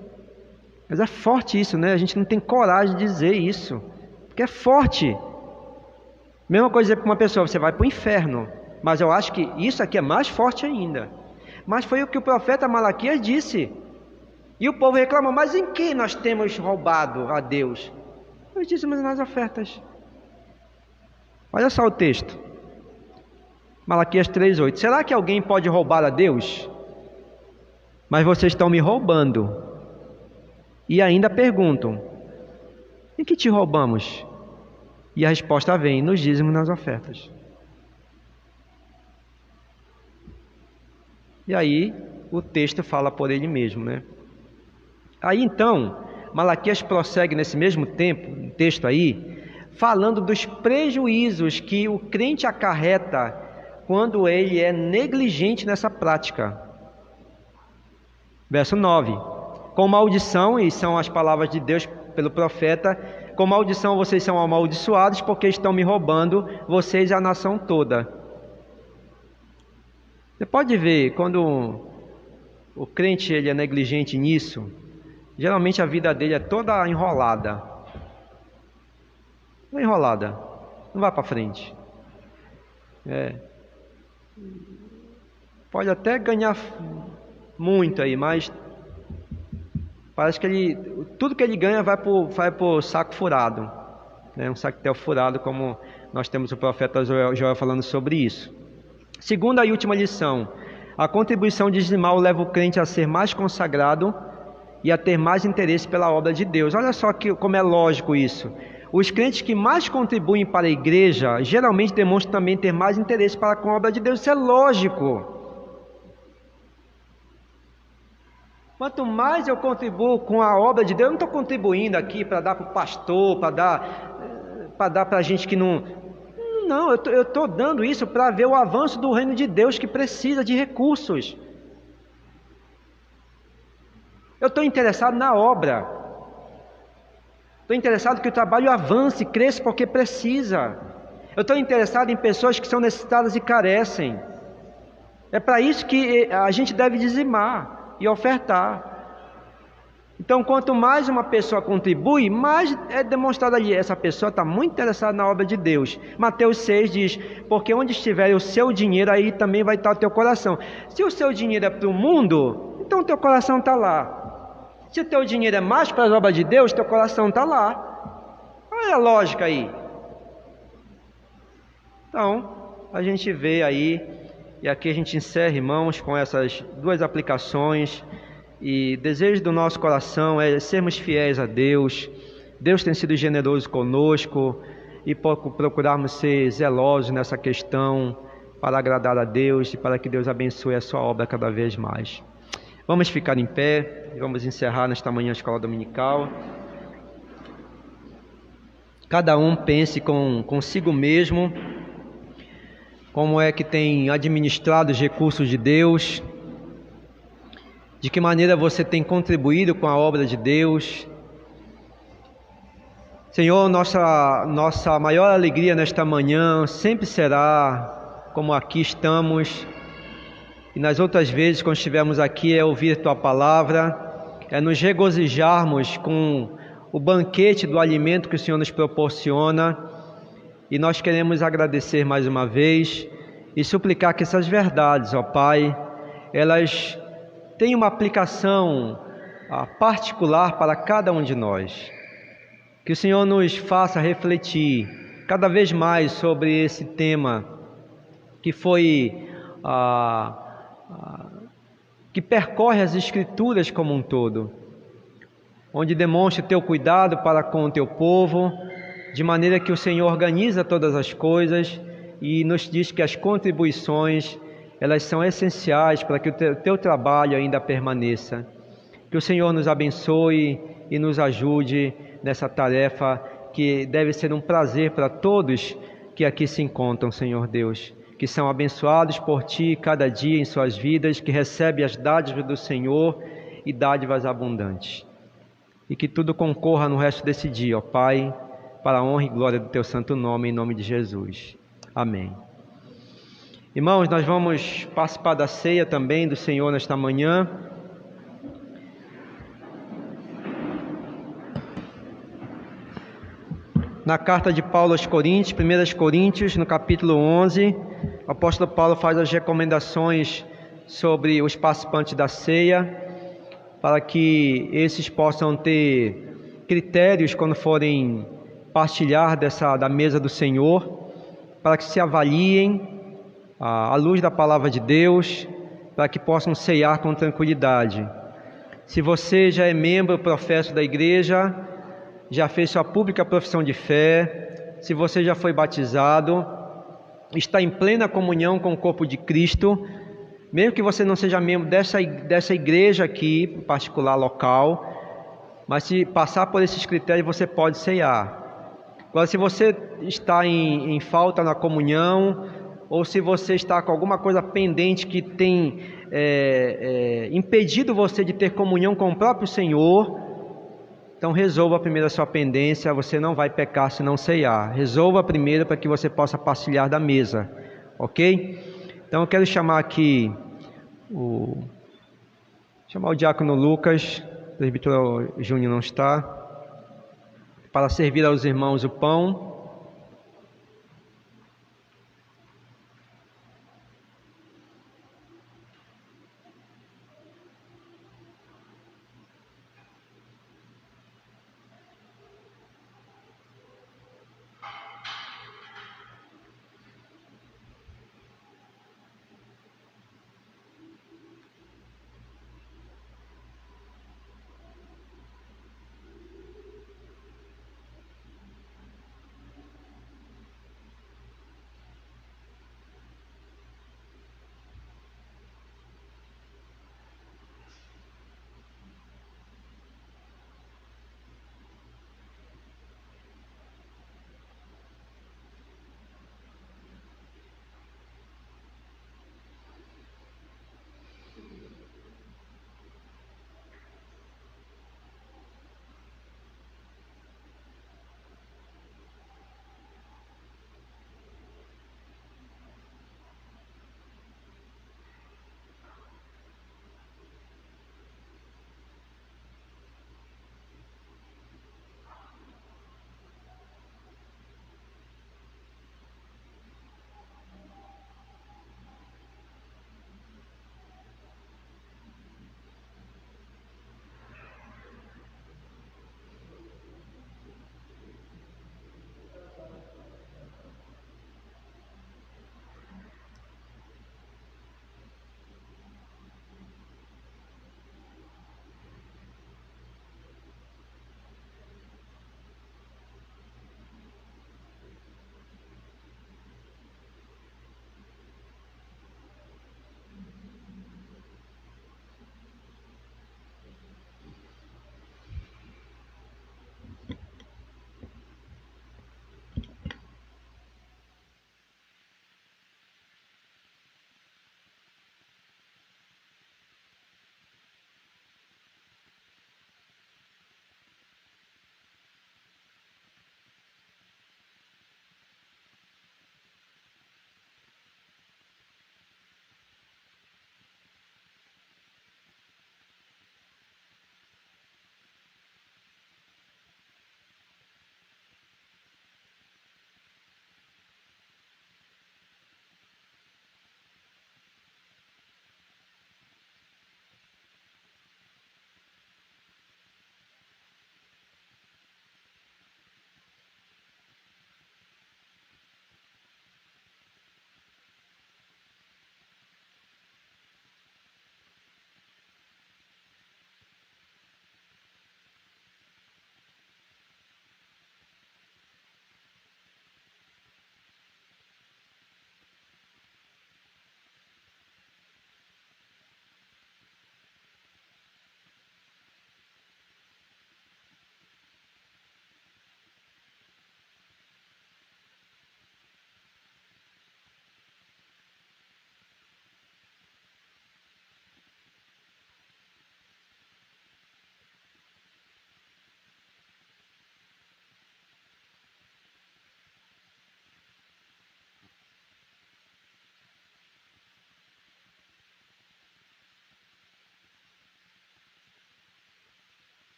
Mas é forte isso, né? A gente não tem coragem de dizer isso, porque é forte. Mesma coisa dizer para uma pessoa, você vai para o inferno. Mas eu acho que isso aqui é mais forte ainda. Mas foi o que o profeta Malaquias disse. E o povo reclamou, mas em que nós temos roubado a Deus? Os dízimos nas ofertas. Olha só o texto. Malaquias 3:8. Será que alguém pode roubar a Deus? Mas vocês estão me roubando. E ainda perguntam, em que te roubamos? E a resposta vem, nos dízimos nas ofertas. E aí o texto fala por ele mesmo, né? Aí então, Malaquias prossegue nesse mesmo texto aí, falando dos prejuízos que o crente acarreta quando ele é negligente nessa prática. Verso 9: com maldição, e são as palavras de Deus pelo profeta, com maldição vocês são amaldiçoados, porque estão me roubando, vocês e a nação toda. Você pode ver, quando o crente ele é negligente nisso, geralmente a vida dele é toda enrolada. Enrolada, não vai para frente. Pode até ganhar muito aí, mas parece que tudo que ele ganha vai para o saco furado, né? Um saquetel furado, como nós temos o profeta Joel falando sobre isso. Segunda e última lição: a contribuição dizimal leva o crente a ser mais consagrado e a ter mais interesse pela obra de Deus. Olha só como é lógico isso. Os crentes que mais contribuem para a igreja geralmente demonstram também ter mais interesse com a obra de Deus. Isso é lógico. Quanto mais eu contribuo com a obra de Deus, eu não estou contribuindo aqui para dar para o pastor, para dar para a gente que não... Não, eu estou dando isso para ver o avanço do reino de Deus, que precisa de recursos. Eu estou interessado na obra. Estou interessado que o trabalho avance, cresça, porque precisa. Eu estou interessado em pessoas que são necessitadas e carecem. É para isso que a gente deve dizimar e ofertar. Então, quanto mais uma pessoa contribui, mais é demonstrado ali, essa pessoa está muito interessada na obra de Deus. Mateus 6 diz, porque onde estiver o seu dinheiro, aí também vai estar o teu coração. Se o seu dinheiro é para o mundo, então o teu coração está lá. Se o teu dinheiro é mais para a obra de Deus, teu coração está lá. Olha a lógica aí. Então, a gente vê aí, e aqui a gente encerra, irmãos, com essas duas aplicações. E desejo do nosso coração é sermos fiéis a Deus. Deus tem sido generoso conosco e procurarmos ser zelosos nessa questão para agradar a Deus e para que Deus abençoe a sua obra cada vez mais. Vamos ficar em pé e vamos encerrar nesta manhã a escola dominical. Cada um pense consigo mesmo como é que tem administrado os recursos de Deus. De que maneira você tem contribuído com a obra de Deus? Senhor, nossa maior alegria nesta manhã sempre será, como aqui estamos, e nas outras vezes quando estivermos aqui, é ouvir Tua Palavra, é nos regozijarmos com o banquete do alimento que o Senhor nos proporciona, e nós queremos agradecer mais uma vez e suplicar que essas verdades, ó Pai, elas tem uma aplicação particular para cada um de nós. Que o Senhor nos faça refletir cada vez mais sobre esse tema que foi que percorre as Escrituras como um todo, onde demonstra o Teu cuidado para com o Teu povo, de maneira que o Senhor organiza todas as coisas e nos diz que as contribuições elas são essenciais para que o teu trabalho ainda permaneça. Que o Senhor nos abençoe e nos ajude nessa tarefa que deve ser um prazer para todos que aqui se encontram, Senhor Deus. Que são abençoados por Ti cada dia em suas vidas, que recebem as dádivas do Senhor e dádivas abundantes. E que tudo concorra no resto desse dia, ó Pai, para a honra e glória do Teu santo nome, em nome de Jesus. Amém. Irmãos, nós vamos participar da ceia também do Senhor nesta manhã. Na carta de Paulo aos Coríntios, 1 Coríntios, no capítulo 11, o apóstolo Paulo faz as recomendações sobre os participantes da ceia, para que esses possam ter critérios quando forem partilhar da mesa do Senhor, para que se avaliem à luz da palavra de Deus, para que possam ceiar com tranquilidade. Se você já é membro professo da igreja, já fez sua pública profissão de fé, se você já foi batizado, está em plena comunhão com o corpo de Cristo, mesmo que você não seja membro dessa igreja aqui, particular, local, mas se passar por esses critérios, você pode ceiar. Agora, se você está em falta na comunhão, ou se você está com alguma coisa pendente que tem impedido você de ter comunhão com o próprio Senhor, então resolva primeiro a sua pendência. Você não vai pecar se não ceiar. Resolva primeiro para que você possa partilhar da mesa, ok? Então eu quero chamar aqui o diácono Lucas, o presbítero Júnior não está, para servir aos irmãos o pão.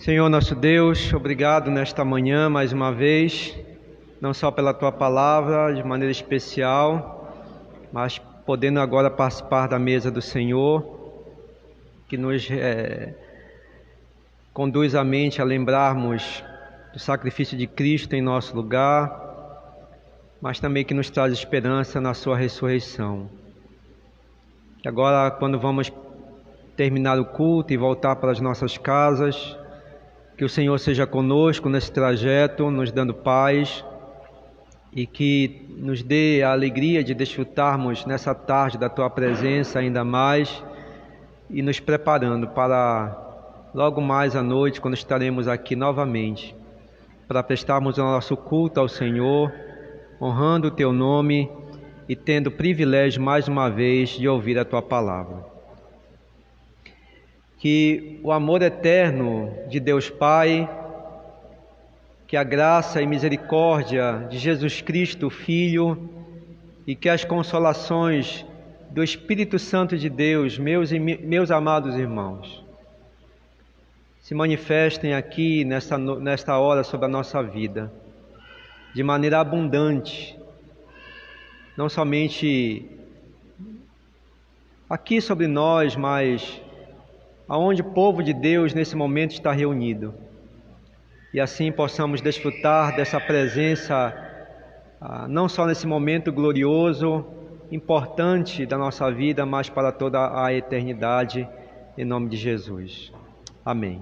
Senhor nosso Deus, obrigado nesta manhã mais uma vez, não só pela Tua palavra de maneira especial, mas podendo agora participar da mesa do Senhor, que nos conduz a mente a lembrarmos do sacrifício de Cristo em nosso lugar, mas também que nos traz esperança na Sua ressurreição. Que agora, quando vamos terminar o culto e voltar para as nossas casas, que o Senhor seja conosco nesse trajeto, nos dando paz, e que nos dê a alegria de desfrutarmos nessa tarde da Tua presença ainda mais, e nos preparando para logo mais à noite, quando estaremos aqui novamente, para prestarmos o nosso culto ao Senhor, honrando o Teu nome e tendo o privilégio mais uma vez de ouvir a Tua palavra. Que o amor eterno de Deus Pai, que a graça e misericórdia de Jesus Cristo, Filho, e que as consolações do Espírito Santo de Deus, meus amados irmãos, se manifestem aqui nesta hora sobre a nossa vida, de maneira abundante, não somente aqui sobre nós, mas aonde o povo de Deus nesse momento está reunido, e assim possamos desfrutar dessa presença, não só nesse momento glorioso, importante da nossa vida, mas para toda a eternidade, em nome de Jesus. Amém.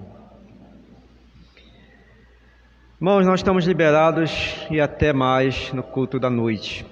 Irmãos, nós estamos liberados e até mais no culto da noite.